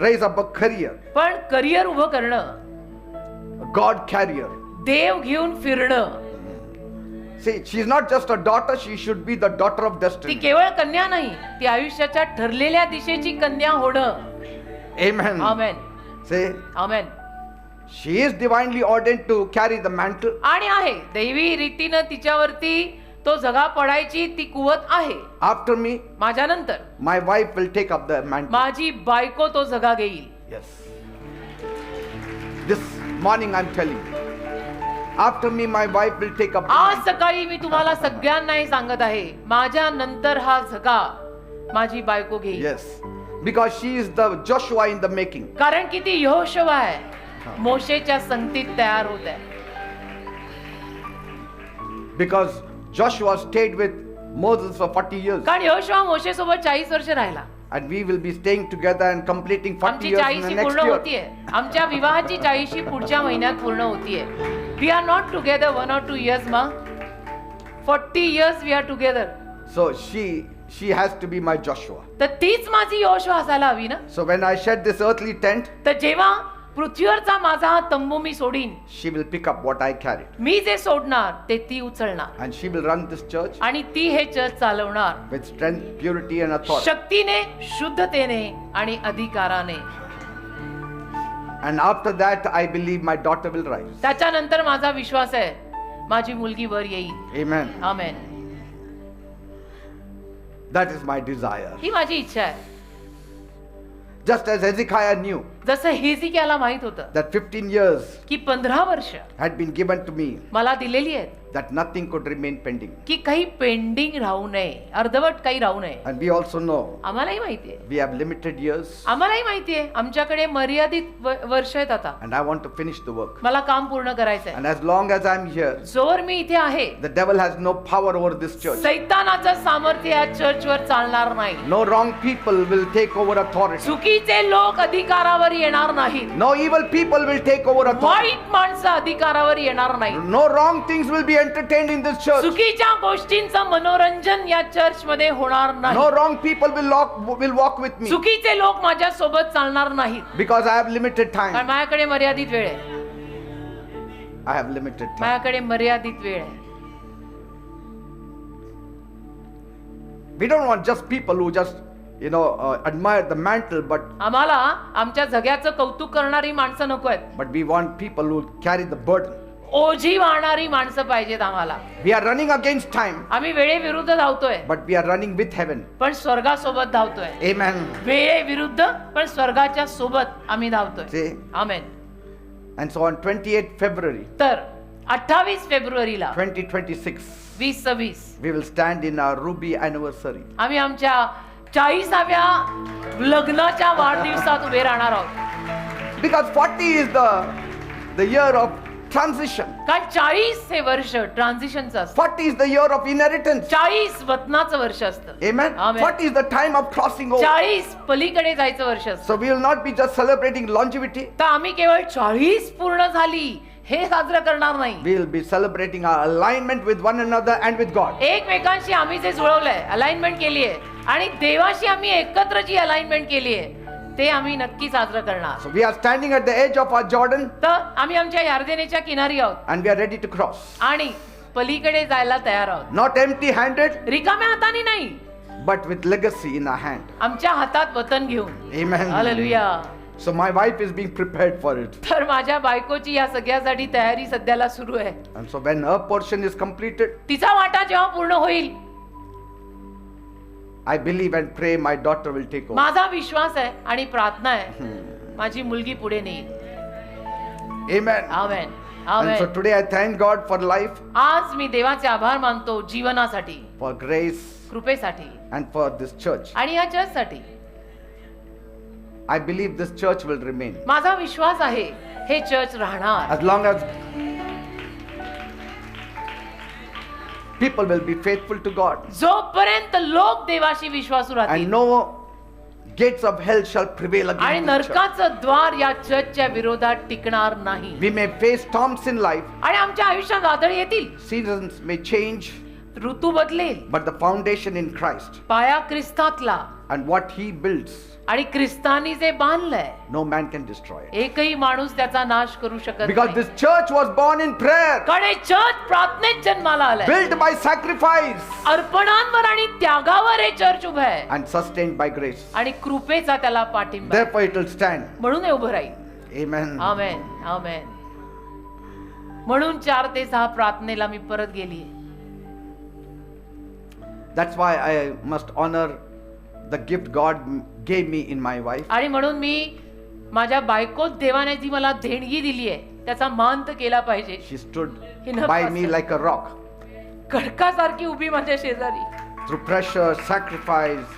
raise up a career,
पण करिअर उभं करणं,
a God carrier.
देव घेऊन फिरणं.
See, she's not just a daughter, she should be the daughter of
ती
destiny.
केवळ कन्या नाही, ती आयुष्याच्या ठरलेल्या दिशेची कन्या होणं.
Amen.
Amen.
See,
amen.
She is divinely ordained to carry the mantle.
आणि आहे दैवी रीतीनं तिच्यावरती तो जगा पडायची ती कुवत आहे.
After me,
माझ्यानंतर
my wife will take up the mantle.
माझी बायको तो जगा घेईल.
Yes. This morning I'm telling you. After me, my wife will take up the
आज
mantle.
सकाळी मी तुम्हाला सगळ्यांना हे सांगत आहे, माझ्या नंतर हा झगा माझी बायको घेईल.
Yes. Because she is the Joshua in the making.
कारण की ती यहोशुवा आहे, मोशेच्या संगतीत तयार होत आहे.
Because Joshua stayed with Moses for 40 years.
कारण यहोशुवा मोशे सोबत 40 वर्ष राहिला.
And we will be staying together and completing 40
आमची
years in the
40
next
पूर्ण
year.
होतीये. आमच्या विवाहाची 40 पुढच्या महिन्यात पूर्ण होतीये. We are not together 1 or 2 years ma. 40 years we are together.
So she has to be my Joshua.
तर तीच माझी यहोशुवा असायला हवी ना.
So when I shed this earthly tent,
तर जेव्हा पृथ्वीवरचा माझा हा तंबू मी सोडीन,
she will pick up what I carried.
मी जे सोडणार ते ती उचलणार
And she will run this church
आणि ती हे चर्च चालवणार
with strength, purity and authority.
शक्तीने, शुद्धतेने आणि अधिकाराने.
And after that, I believe my daughter will rise.
त्याच्यानंतर माझा विश्वास आहे माझी मुलगी वर येईल.
Amen.
Amen.
That is my desire.
ही माझी इच्छा आहे.
Just as Hezekiah knew
जसं हिजकियाला माहित होतं
that 15 years
की 15 वर्ष
had been given to me,
मला दिलेली आहेत,
that nothing could remain pending.
की काही पेंडिंग राहू नये, अर्धवट काही राहू नये.
And we also know
आम्हालाही माहितीये,
we have limited years.
आम्हालाही माहितीये आमच्याकडे मर्यादित वर्ष आहेत आता.
And I want to finish the work.
मला काम पूर्ण करायचंय.
And as long as I'm here,
जोवर मी इथे आहे,
the devil has no power over this church.
सैतानाचं सामर्थ्य या चर्चवर चालणार नाही.
No wrong people will take over authority.
चुकीचे लोक अधिकारावर येणार नाहीत.
No evil people will take over authority.
वाईट माणसं अधिकारावर येणार नाहीत.
No wrong things will be entertained in this church.
चुकीच्या गोष्टींचं मनोरंजन या चर्च मध्ये होणार नाही.
No wrong people will walk with me.
चुकीचे लोक माझ्या सोबत चालणार नाहीत.
Because I have limited
कारण
time.
माझ्याकडे मर्यादित वेळ आहे.
I have limited time.
माझ्याकडे मर्यादित वेळ आहे.
We don't want just people who just, admire the mantle, but
आम्हाला आमच्या जग्याचं कौतुक करणारी माणसं नको आहेत.
we want people who carry the burden.
ओझी वाहणारी माणसं पाहिजेत आम्हाला.
We are running against time,
आम्ही वेळेविरुद्ध धावतोय,
but we are running with heaven.
पण स्वर्गासोबत धावतोय.
Amen.
वेळेविरुद्ध पण स्वर्गाच्या सोबत आम्ही धावतोय.
See?
Amen.
And so on 28th February
तर 28 फेब्रुवारीला
2026,
2026
we will stand in our Ruby anniversary.
आम्ही आमच्या 40व्या लग्नाच्या वाढदिवसात उभे राहणार आहोत.
Because 40 is the year of transition.
कारण 40 हे वर्ष ट्रान्झिशनचं असतं.
40 is the year of inheritance.
40 वतनाचं वर्ष असतं.
Amen.
Amen.
40 is the time of crossing over.
40 पलीकडे जायचं वर्ष असतं.
So we will not be just celebrating longevity.
तर आम्ही केवळ 40 पूर्ण झाली हे साजरं करणार नाही.
We will be celebrating our alignment with one another and with God.
एकमेकांशी आम्ही जे जुळवलंय, अलाइनमेंट केली आहे आणि देवाशी आम्ही एकत्र जी अलाइनमेंट केली आहे ते आम्ही नक्की साजरं करणार.
So we are standing at the edge of our Jordan
तर आम्ही आमच्या यार्देनेच्या किनारी आहोत
and we are ready to cross.
आणि पलीकडे जायला तयार आहोत.
Not empty handed,
रिकाम्या हाताने नाही,
but with legacy in our hand.
आमच्या हातात वतन घेऊन.
Amen.
Hallelujah.
So my wife is being prepared for it.
तर माझ्या बायकोची या सगळ्यासाठी तयारी सध्याला सुरू आहे.
And so when her portion is completed,
तिचा वाटा जेव्हा पूर्ण होईल,
I believe and pray my daughter will take over.
माझा विश्वास आहे आणि प्रार्थना आहे माझी मुलगी पुढे नेईल.
Amen.
Amen.
And so
amen.
today I thank God for life,
आज मी देवाचे आभार मानतो जीवनासाठी,
for grace,
कृपेसाठी
and for this church.
आणि या चर्चसाठी.
I believe this church will remain.
माझा विश्वास आहे हे चर्च राहणार.
As long as people will be faithful to God
जोपर्यंत लोक देवाशी विश्वासू
and
राहतील
no gates of hell shall prevail
आणि
against this church.
नरकाचं द्वार या चर्चच्या विरोधात टिकणार नाही.
We may face storms in life,
आणि आमच्या आयुष्यात वादळ येतील,
seasons may change,
ऋतू बदलेल,
but the foundation in Christ
पाया ख्रिस्तातला
and what He builds,
आणि ख्रिस्तानी जे बांधलंय
no man can destroy it.
एकही माणूस त्याचा नाश करू शकत
Because
नाही.
this church was born in prayer,
कारण हे चर्च प्रार्थनेत जन्माला आलंय.
built by sacrifice,
अर्पणांवर आणि त्यागावर हे चर्च उभं आहे
and sustained by grace.
आणि कृपेचा त्याला पाठिंबा आहे.
Therefore, it will stand.
म्हणून हे उभं राहील.
Amen.
आमेन आमेन. म्हणून 4 ते 6 प्रार्थनेला मी परत गेली.
That's why I must honor the gift God gave me in my wife.
आणि म्हणून मी माझ्या बायकोत देवाने जी मला देणगी दिली आहे त्याचा मान तर केला पाहिजे.
She stood
Enough,
by
Pastor.
me like a rock.
खडकासारखी उभी माझ्या शेजारी.
Through pressure, sacrifice,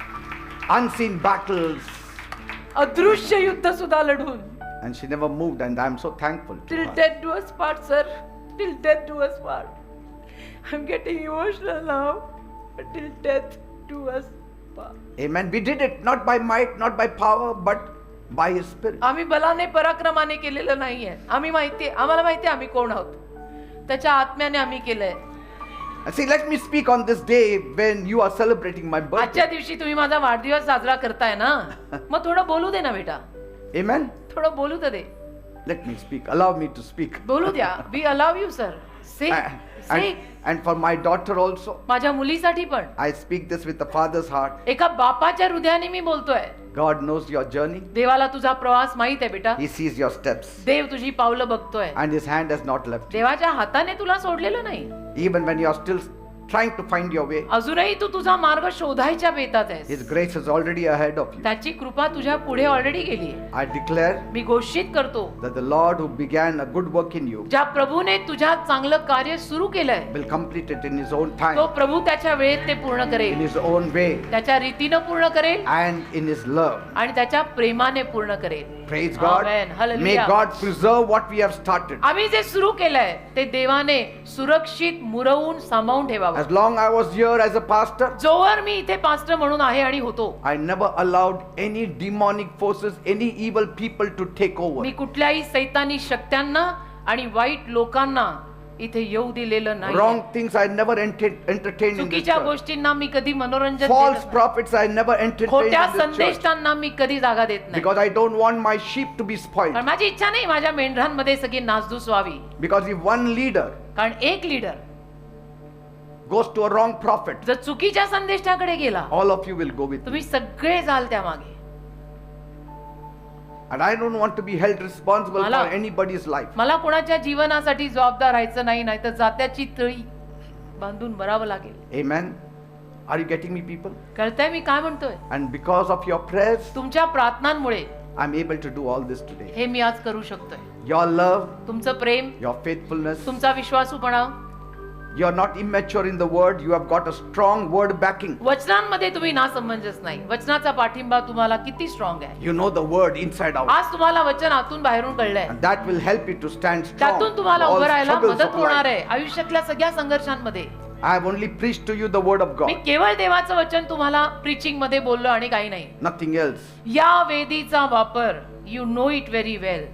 unseen battles.
अदृश्य युद्ध सुद्धा लढून.
And she never moved, and I'm so thankful to
Till
her.
death do us part, sir. Till death do us part. I'm getting emotional now. But till death do us part.
Amen. We did it not by might, not by power, but by His Spirit.
आम्ही बलाने पराक्रमाने केलेलं नाहीये. आम्हाला माहितीये आम्ही कोण आहोत. त्याच्या आत्म्याने आम्ही केलंय.
And see, let me speak on this day when you are celebrating my birthday.
आजच्या दिवशी तुम्ही माझा वाढदिवस साजरा करताय ना, मग थोडं बोलू दे ना बेटा.
Amen.
थोडं बोलू तर दे.
Let me speak. Allow me to speak.
बोलू द्या. We allow you, sir. Say.
And for my daughter also,
माझ्या मुलीसाठी पण
I speak this with the Father's heart.
एका बापाच्या हृदयाने मी बोलतोय.
God knows your journey.
देवाला तुझा प्रवास माहित आहे बेटा.
He sees your steps.
देव तुझी पावलं बघतोय.
And His hand has not left you.
देवाच्या हाताने तुला सोडलेलं नाही.
Even when you are still trying to find your way,
अजूनही तू तुझा मार्ग शोधायच्या बेतात आहेस.
His grace is already ahead of you.
त्याची कृपा तुझ्या पुढे ऑलरेडी गेली आहे.
I declare
मी घोषित करतो
that the Lord who began a good work in you
ज्या प्रभूने तुझ्यात चांगलं कार्य सुरू केलंय
will complete it in His own
तो
time,
प्रभू त्याच्या वेळेत ते पूर्ण
in
करेल.
His own way,
त्याच्या रीतीनं पूर्ण करेल
and in His love.
आणि त्याच्या प्रेमाने पूर्ण करेल.
Praise God.
Amen. Hallelujah.
May God preserve what we have started.
आम्ही जे सुरू केलंय ते देवाने सुरक्षित मुरवून सांभाळून ठेवावं.
As long I was here as a pastor,
जोवर मी इथे पास्टर म्हणून आहे आणि होतो
I never allowed any demonic forces, any evil people to take over.
मी कुठल्याही सैतानी शक्त्यांना आणि वाईट लोकांना इथे येऊ दिलेलं नाही.
Wrong things I never entertained in this
चुकीच्या
church.
गोष्टींना मी कधी मनोरंजन देत
False
नाही.
prophets I never entertained
खोट्या
in this church.
संदेशांना मी कधी जागा देत नाही.
Because I don't want my sheep to be spoiled.
कारण माझी इच्छा नाही माझ्या मेंढरांमध्ये सगळी नासधूस व्हावी.
Because if one leader
कारण एक leader
goes to a wrong prophet,
जर चुकीच्या संदेशाकडे गेला
all of you will go with
तुम्ही
me.
सगळे जाल त्या मागे.
And I don't want to be held responsible
मला-
for anybody's life.
मला कोणाच्या जीवनासाठी जबाबदार राहायचं नाही, नाही तर जात्याची तळी बांधून मरावं लागेल.
Amen. Are you getting me, people?
कळतंय मी काय म्हणतोय?
And because of your prayers,
तुमच्या प्रार्थनांमुळे
I'm able to do all this today.
हे मी आज करू शकतोय.
Your love,
तुमचं प्रेम,
your faithfulness,
तुमचा विश्वासूपणा,
you're not immature in the word, you have got a strong word backing.
वचनांमध्ये तुम्ही नासमंजस नाही. वचनाचा पाठिंबा तुम्हाला किती स्ट्रॉंग आहे.
You know the word inside out.
आज तुम्हाला वचन आतून बाहेरून कळलंय.
And that will help you to stand strong.
त्यातून तुम्हाला
in all
उभं राहायला
struggles
मदत
of
होणार
life.
आहे आयुष्यातल्या सगळ्या संघर्षांमध्ये.
I have only preached to you the word of
me
God.
केवळ देवाचं वचन तुम्हाला प्रीचिंग मध्ये बोललो आणि काही नाही.
Nothing else.
या वेदीचा वापर यू नो इट व्हेरी वेल.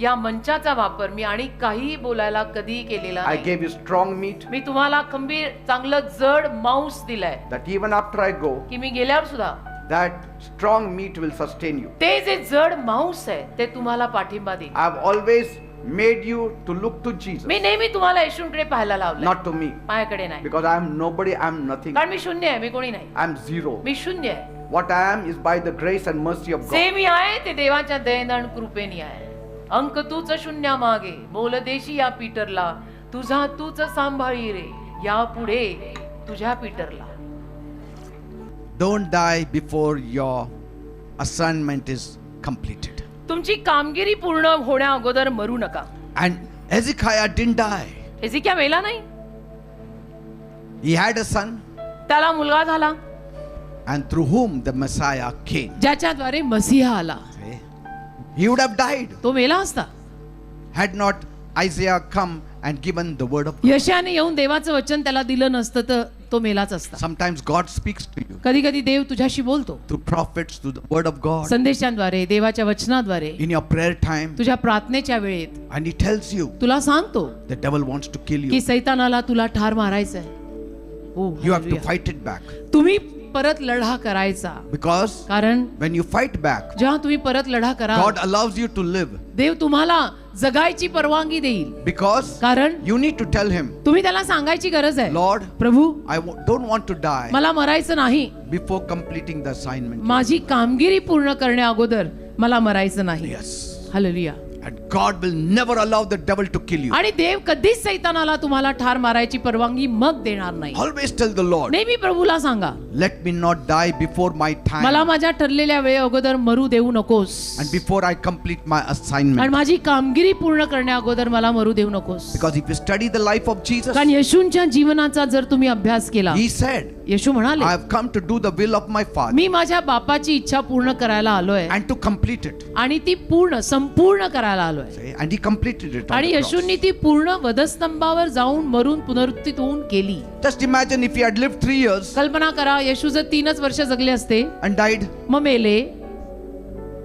या मंचाचा वापर मी आणि काही बोलायला कधी केलेला
I
नाही.
gave you strong meat
मी तुम्हाला खंबीर चांगलं जड मांस दिलंय
that even after I go,
की मी गेल्यावर सुद्धा
that strong meat will sustain you.
ते जे जड मांस आहे ते तुम्हाला पाठिंबा देईल.
I have always made you to look to Jesus,
मी नेहमी तुम्हाला येशूकडे पाहायला लावलं,
not to me.
माझ्याकडे नाही.
Because I am nobody, I am nothing.
कारण मी शून्य आहे, मी कोणी नाही.
I am zero.
मी शून्य आहे.
What I am is by the grace and mercy of
जे
God.
मी आहे ते देवाच्या दयेनं कृपेने आहे. अंक तूच शून्य मागे बोल देशी या पीटरला तुझा तूच सांभाळी रे या पुढे तुझ्या पीटरला.
Don't die before your assignment is completed.
तुमची कामगिरी पूर्ण होण्या अगोदर मरू नका.
And Hezekiah didn't die.
हेजिकिया मेला नाही.
He had a son,
त्याला मुलगा झाला
and through whom the Messiah came.
ज्याच्याद्वारे मसीहा आला.
He would have died
तो मेला असता
had not Isaiah come and given the word of God.
यशाने येऊन देवाचं वचन त्याला दिलं नसतं तर तो मेलाच असता.
Sometimes God speaks to you
कधी कधी देव तुझ्याशी बोलतो
through prophets, through the word of God,
संदेशांद्वारे, देवाच्या वचनाद्वारे,
in your prayer time,
तुझ्या प्रार्थनेच्या वेळेत.
and He tells you
तुला सांगतो
the devil wants to kill
की
you.
सैतानाला तुला ठार मारायचंय. ओ,
You have to
hallelujah.
fight it back.
तुम्ही परत लढा करायचा.
Because
कारण
when you fight back,
जेव्हा तुम्ही परत लढा करा
God allows you to live.
देव तुम्हाला जगायची परवानगी देईल.
Because
कारण
you need to tell Him,
तुम्ही त्याला सांगायची गरज आहे,
Lord,
Prabhu
I don't want to die
मला मरायचं नाही.
before completing the assignment.
माझी कामगिरी पूर्ण करण्या अगोदर मला मरायचं नाही.
Yes.
Hallelujah.
And God will never allow the devil to kill you.
आणि देव कधीच सैतानाला तुम्हाला ठार मारायची परवानगी मग देणार नाही.
Always tell the Lord,
नेहमी प्रभूला सांगा,
let me not die before my
मला
time
माझ्या ठरलेल्या वेळे अगोदर मरू देऊ नकोस,
and before I complete my
आणि
assignment.
माझी कामगिरी पूर्ण करण्या अगोदर मला मरू देऊ नकोस.
Because if you study the life of Jesus,
कारण येशूंच्या जीवनाचा जर तुम्ही अभ्यास केला,
he said,
येशू म्हणाले,
I have come to do the will of my Father
मी माझ्या बापाची इच्छा पूर्ण करायला आलोय
and to complete it.
आणि ती संपूर्ण करायला आलोय.
And he completed it on
आणि
the cross.
येशूंनी ती पूर्ण वधस्तंभावर जाऊन मरून पुनरुत्थित होऊन केली.
Just imagine if he had lived 3 years
कल्पना करा, येशू जर 3च वर्ष जगले असते,
and died,
मग मेले,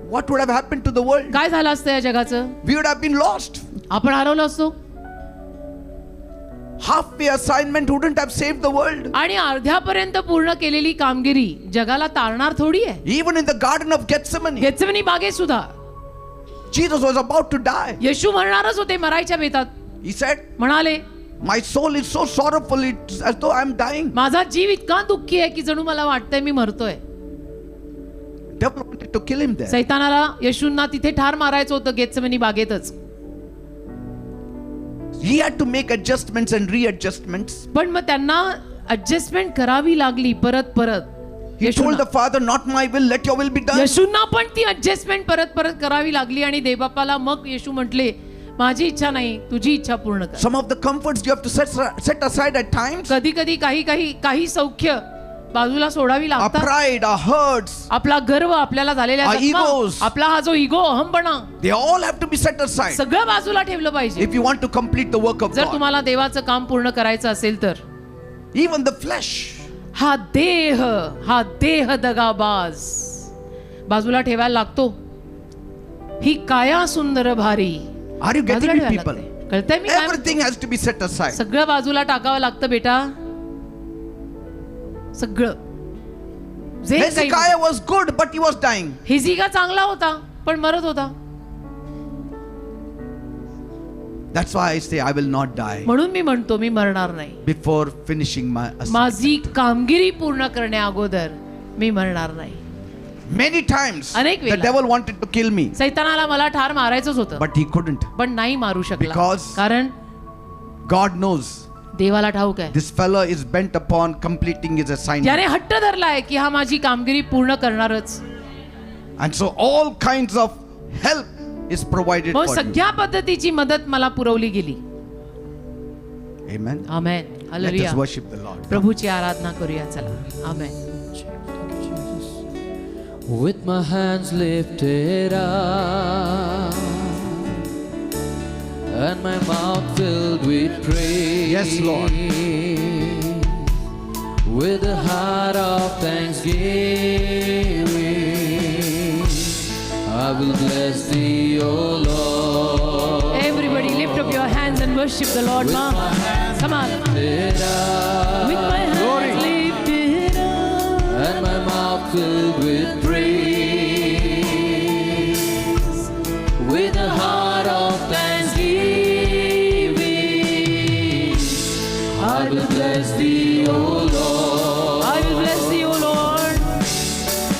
what would have happened to the world?
काय झालं असतं या जगाचं?
We would have been lost.
आपण हरवलो असतो.
Halfway assignment wouldn't have saved the world.
आणि अर्ध्यापर्यंत पूर्ण केलेली कामगिरी जगाला तारणार थोडी आहे.
Even in the Garden of Gethsemane,
Gethsemane बागेत सुद्धा
Jesus was about to die.
येशू मरणारच होते, मरायच्या बेतात.
He said,
म्हणाले,
my soul is so sorrowful, it's as though I'm dying.
माझा जीव इतका दुःखी आहे की जणू मला वाटतंय मी मरतोय.
Devil wanted to kill him there.
सैतानाला येशूंना तिथे ठार मारायचं होतं, Gethsemane बागेतच.
He had to make adjustments and readjustments.
पण मग त्यांना ऍडजस्टमेंट करावी लागली परत परत.
He told the Father, not my will, let your will be done.
येशूंना पण ती ऍडजस्टमेंट परत परत करावी लागली आणि देवबापाला मग येशू म्हटले, माझी इच्छा नाही, तुझी इच्छा पूर्ण कर.
Some of the comforts you have to set aside at times.
कधी कधी काही सौख्य बाजूला सोडावी
Our
लागतात.
pride, our hurts,
आपला गर्व, आपल्याला झालेल्या
Our
जखमा,
egos.
आपला हा जो ego, अहमपणा,
they all have to be set aside
सगळं बाजूला ठेवलं पाहिजे
if you want to complete the work of
जर
God.
तुम्हाला देवाचं काम पूर्ण करायचं असेल तर.
Even the flesh.
हा देह दगाबाज बाजूला ठेवायला लागतो. ही काया सुंदर भारी
Are you getting
बाजूला
it,
ठेवायला
people?
लागते. कळतंय मी काय
Everything has to be set aside.
सगळं बाजूला टाकावं लागतं बेटा, सगळं. जे काही
Hezekiah was good, but he was dying.
हिजकिय्या चांगला होता पण मरत होता.
That's why I say I will not die
म्हणून मी म्हणतो मी मरणार नाही.
before finishing my assignment.
माझी कामगिरी पूर्ण करण्या अगोदर मी मरणार नाही.
Many times
अनेक
the
वेळा.
devil wanted to kill me,
सैतानाला मला ठार मारायचंच होतं
but he couldn't.
पण नाही मारू शकला.
Because
कारण
God knows
देवाला ठाऊक आहे,
this fellow is bent upon completing his assignment.
ज्याने हट्ट धरलाय की हा माझी कामगिरी पूर्ण करणारच.
And so all kinds of help is provided
मग
for you.
सगळ्या पद्धतीची मदत मला पुरवली गेली.
Amen.
Amen.
Let
hallelujah.
us worship the Lord.
प्रभूची आराधना करूया चला. आमेन.
With my hands lifted up and my mouth filled with praise,
Yes, Lord.
with a heart of thanksgiving, I will bless thee, O Lord.
Everybody lift up your hands and worship the Lord. Ma. Come on.
Lifted up
With my hands lifted up
and my mouth filled with praise, with a heart of thanksgiving, I will bless thee, O Lord.
I will bless thee, O Lord.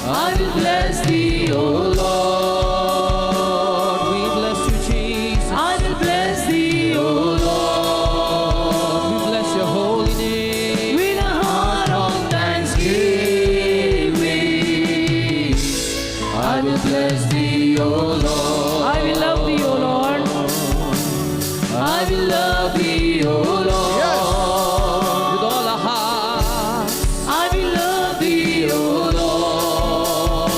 I will bless thee, O Lord. We bless you, Jesus.
I will bless thee, O
Lord, we bless your holy name.
with a heart of
Thanksgiving, I will bless thee, O Lord.
I will love thee, O Lord.
I will love thee, O Lord. With all our heart,
I will love thee, O
Lord.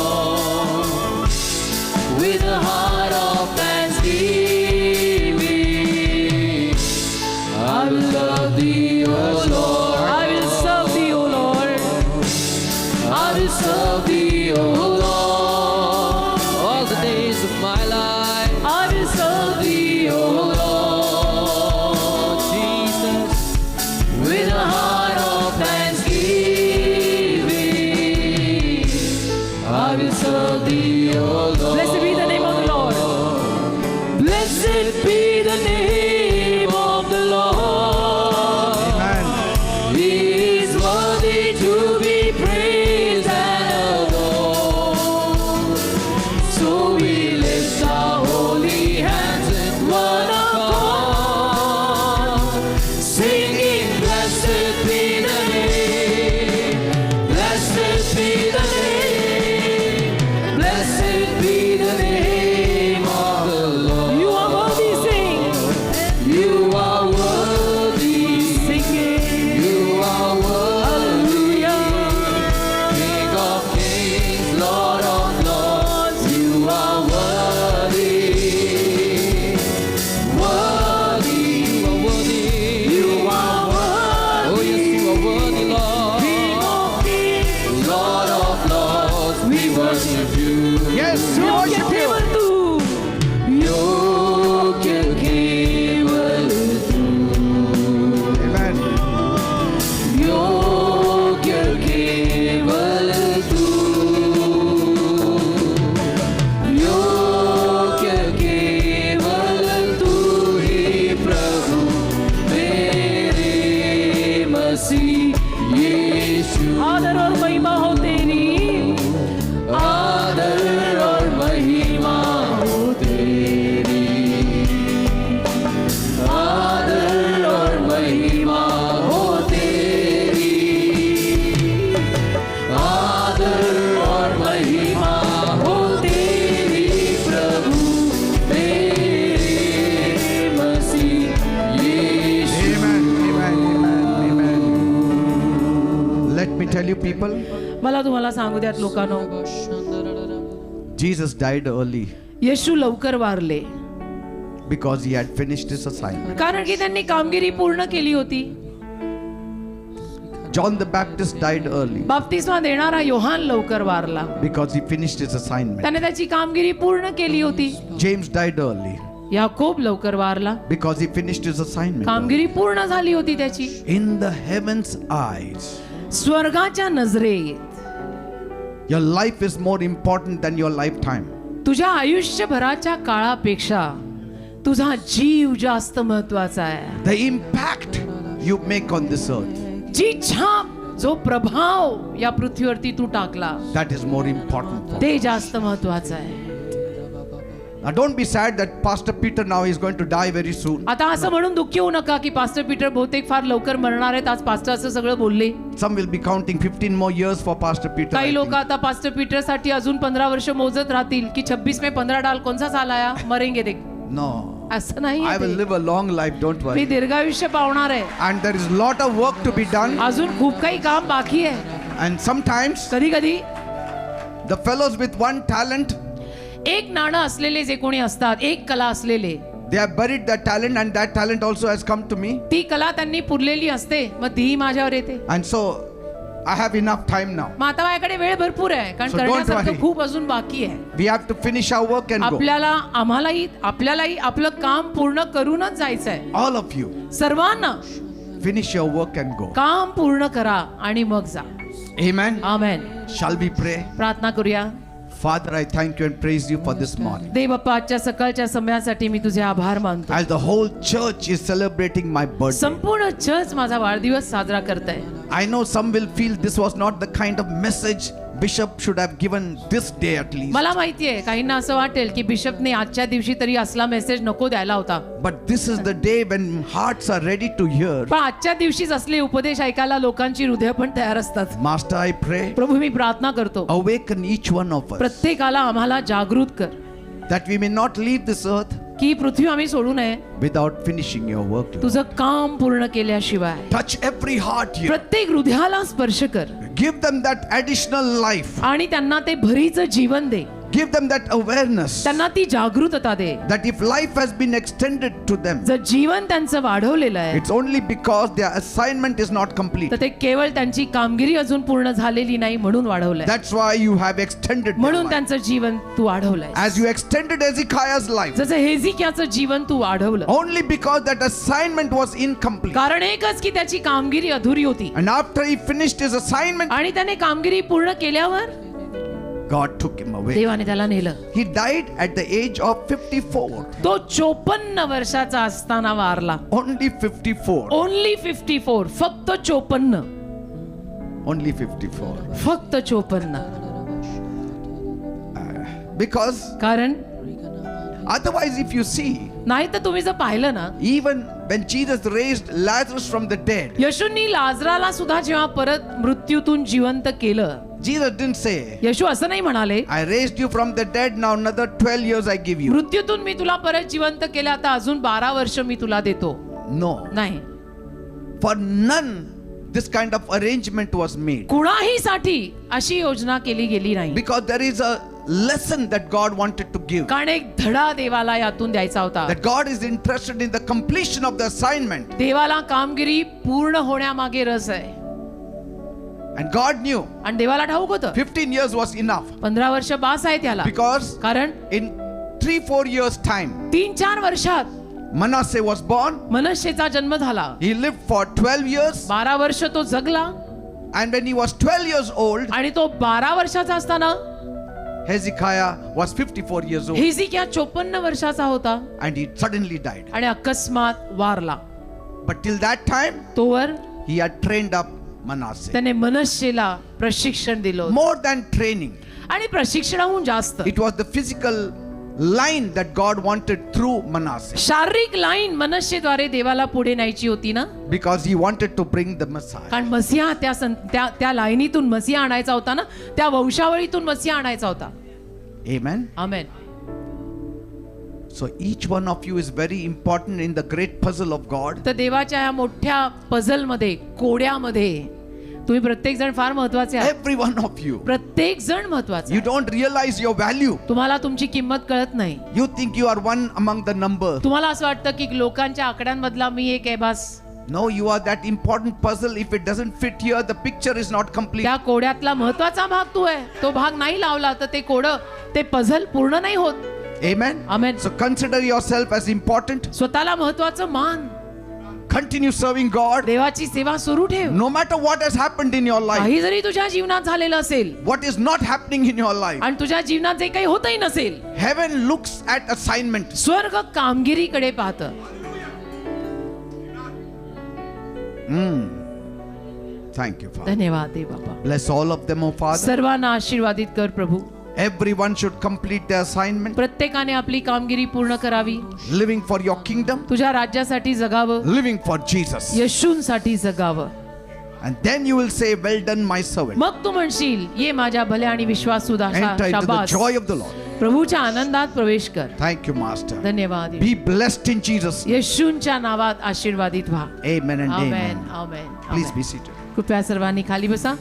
With a heart of thanksgiving, I will love thee, O Lord.
I will serve thee, O Lord.
I will serve thee, O Lord, all the days of my life.
I will serve thee, O
Lord Jesus, with a heart of thanksgiving, I will serve thee, O Lord.
Blessed be the name of the Lord.
Blessed be the name of the Lord.
Amen.
He is worthy to be praised and adored. So we lift our holy hands
tell you, people,
मला तुम्हाला सांगू द्यात लोकांनो,
Jesus died early
येशू लवकर वारले
because he had finished his assignment.
कारण की त्यांनी कामगिरी पूर्ण केली होती.
John the Baptist died early
बाप्तिस्मा देणारा योहान लवकर वारला,
because he finished his assignment.
त्याने त्याची कामगिरी पूर्ण केली होती.
James died early
याकोब लवकर वारला,
because he finished his assignment.
कामगिरी पूर्ण झाली होती त्याची.
In the heavens' eyes,
स्वर्गाच्या नजरेत
your life is more important than your lifetime.
तुझ्या आयुष्यभराच्या काळापेक्षा तुझा जीव जास्त महत्वाचा आहे.
The impact you make on this earth,
जी छाप, जो प्रभाव या पृथ्वीवरती तू टाकला,
that is more important.
ते जास्त महत्वाचं आहे.
Now don't be sad that Pastor Peter now is going to die very soon.
आता असं म्हणून दुःखी होऊ नका की पास्टर पीटर बहुतेक फार लवकर मरणार आहेत. आज पास्टर असं सगळं बोलले.
Some will be counting 15 more years for Pastor Peter. I
काही लोक
think.
आता पास्टर पीटर साठी अजून 15 वर्ष मोजत राहतील की 26 में 15 डाल कौन सा साल आया, मरेंगे देख.
No.
असं नाही
I
आहे
will
ते.
live a long life, don't
me
worry.
दीर्घायुष्य पावणार आहे.
And there is lot of work to be done.
अजून खूप काही काम बाकी आहे.
And sometimes
कधी कधी
the fellows with one talent,
एक नाणं असलेले जे कोणी असतात, एक कला असलेले,
they have buried that talent, and that talent also has come to me.
ती कला त्यांनी पुरलेली असते, मग तीही माझ्यावर येते.
And so I have enough time now.
मग आता माझ्याकडे वेळ भरपूर आहे, कारण
So don't
करण्यासारखं
worry.
खूप अजून बाकी आहे.
We have to finish our work and go.
आपल्यालाही आपलं काम पूर्ण करूनच जायचं आहे.
All of you,
सर्वांना
finish your work and go.
काम पूर्ण करा आणि मग जा.
Amen.
Amen.
Shall we pray?
प्रार्थना करूया.
Father, I thank you and praise you for this morning.
देव बाप्पा, आजच्या सकाळच्या समयासाठी मी तुझे आभार मानतो.
As the whole church is celebrating my birthday,
संपूर्ण चर्च माझा वाढदिवस साजरा करताय.
I know some will feel this was not the kind of message Bishop should have given this day at least.
मला माहितीये काहींना असं वाटेल की बिशपने आजच्या दिवशी तरी असला मेसेज नको द्यायला होता.
But this is the day when hearts are ready to hear.
पण आजच्या दिवशीच असले उपदेश ऐकायला लोकांची हृदय पण तयार असतात.
Master, I pray,
प्रभू, मी प्रार्थना करतो,
awaken each one of us,
प्रत्येकाला आम्हाला जागृत कर
that we may not leave this earth
की पृथ्वी आम्ही सोडू नये
without finishing your work, Lord.
तुझं काम पूर्ण केल्याशिवाय.
Touch every heart here.
प्रत्येक हृदयाला स्पर्श कर
Give them that additional life.
आणि त्यांना ते भरीचं जीवन दे.
Give them that awareness
त्यांना ती जागृतता दे.
that if life has been extended to them,
जर जीवन त्यांचं वाढवलेलं आहे
it's only because their assignment is not complete.
तर ते केवळ त्यांची कामगिरी अजून पूर्ण झालेली नाही म्हणून वाढवलंय.
That's why you have extended their
म्हणून
life.
त्यांचं जीवन तू वाढवलंय.
As you extended Hezekiah's life,
जसं हेजिकियाचं जीवन तू वाढवलं,
only because that assignment was incomplete.
कारण एकच की त्याची कामगिरी अधुरी होती.
And after he finished his assignment,
आणि त्याने कामगिरी पूर्ण केल्यावर
God took him away.
देवाने त्याला नेलं.
He died at the age of 54.
तो 54 वर्षाचा असताना वारला.
Only 54.
ओनली 54, फक्त 54,
Only 54.
फक्त 54.
Because
कारण
otherwise, if you see,
नाही तर तुम्ही जर पाहिलं ना,
even when Jesus raised Lazarus from the dead,
येशूंनी लाजराला सुद्धा जेव्हा परत मृत्यूतून जिवंत केलं,
Jesus didn't say,
येशू असं नाही म्हणाले,
I raised you from the dead, now another 12 years I give you.
मृत्यूतून मी तुला परत जिवंत केलं, आता अजून 12 वर्ष मी तुला देतो.
No.
नाही.
For none this kind of arrangement was made.
कुणाही साठी अशी योजना केली गेली नाही.
Because there is a lesson that God wanted to give.
कारण एक धडा देवाला यातून द्यायचा होता.
That God is interested in the completion of the assignment.
देवाला कामगिरी पूर्ण होण्यामागे रस आहे.
And God knew
आणि देवाला ठाऊक होतं
15 years was enough.
15 वर्ष बास आहे त्याला.
Because
कारण
in 3-4 years time,
3-4 वर्षात
Manasseh was born.
मनश्शेचा जन्म झाला.
He lived for 12 years.
12 वर्ष तो जगला.
And when he was 12 years old,
आणि तो 12 वर्षाचा असताना
Hezekiah was 54 years old.
Hezekiah 54 वर्षाचा होता
And he suddenly died.
आणि अकस्मात वारला.
But till that time,
तोवर
he had trained up Manasseh.
त्याने मनश्शेला प्रशिक्षण दिलं.
More than training,
आणि प्रशिक्षणाहून जास्त
it was the physical line that God wanted through Manasseh.
शारीरिक लाईन मनश्शेद्वारे देवाला पुढे न्यायची होती ना,
Because he wanted to bring the Messiah.
कारण मसीहा त्या लाईनीतून मसीहा आणायचा होता ना, त्या वंशावळीतून मसीहा आणायचा होता.
Amen.
Amen.
So each one of you is very important in the great puzzle of God.
तर देवाच्या या मोठ्या पझल मध्ये, कोड्यामध्ये तुम्ही प्रत्येक जण फार महत्वाचे आहात.
Every one of you.
प्रत्येक जण महत्वाचे
You
आहे.
don't realize your value.
तुम्हाला तुमची किंमत कळत नाही.
You think you are one among the number.
तुम्हाला असं वाटतं की लोकांच्या आकड्यांमधला मी एक आहे बस.
No, you are that important puzzle. If it doesn't fit here, the picture is not complete.
त्या कोड्यातला महत्वाचा भाग तू आहे. तो भाग नाही लावला तर ते कोडं, ते पझल पूर्ण नाही होत.
Amen.
Amen.
So consider yourself as important.
स्वतःला महत्वाचं मान.
Continue serving God.
देवाची सेवा सुरू ठेव.
No matter what has happened in your life,
काही जरी तुझ्या जीवनात झालेलं असेल
what is not happening in your life,
आणि तुझ्या जीवनात जे काही होतही नसेल,
heaven looks at assignment.
स्वर्ग कामगिरीकडे पाहतं.
Thank you, Father.
धन्यवाद दे बाबा.
Bless all of them, oh Father.
सर्वांना आशीर्वादित कर प्रभू.
Everyone should complete their assignment,
प्रत्येकाने आपली कामगिरी पूर्ण करावी.
living for your kingdom,
तुझ्या राज्यासाठी जगावं.
living for Jesus.
येशूंसाठी जगावं.
And then you will say, well done, my servant.
मग तू म्हणशील, ये माझ्या भल्या आणि विश्वासू दासा.
Enter into the
शाबास.
joy of the Lord.
प्रभूच्या आनंदात प्रवेश कर.
Thank you, Master.
धन्यवाद.
Be blessed in Jesus.
येशूंच्या नावात आशीर्वादित व्हा.
Amen and
amen
amen.
Amen.
Please be seated.
कृपया सर्वांनी खाली बसा.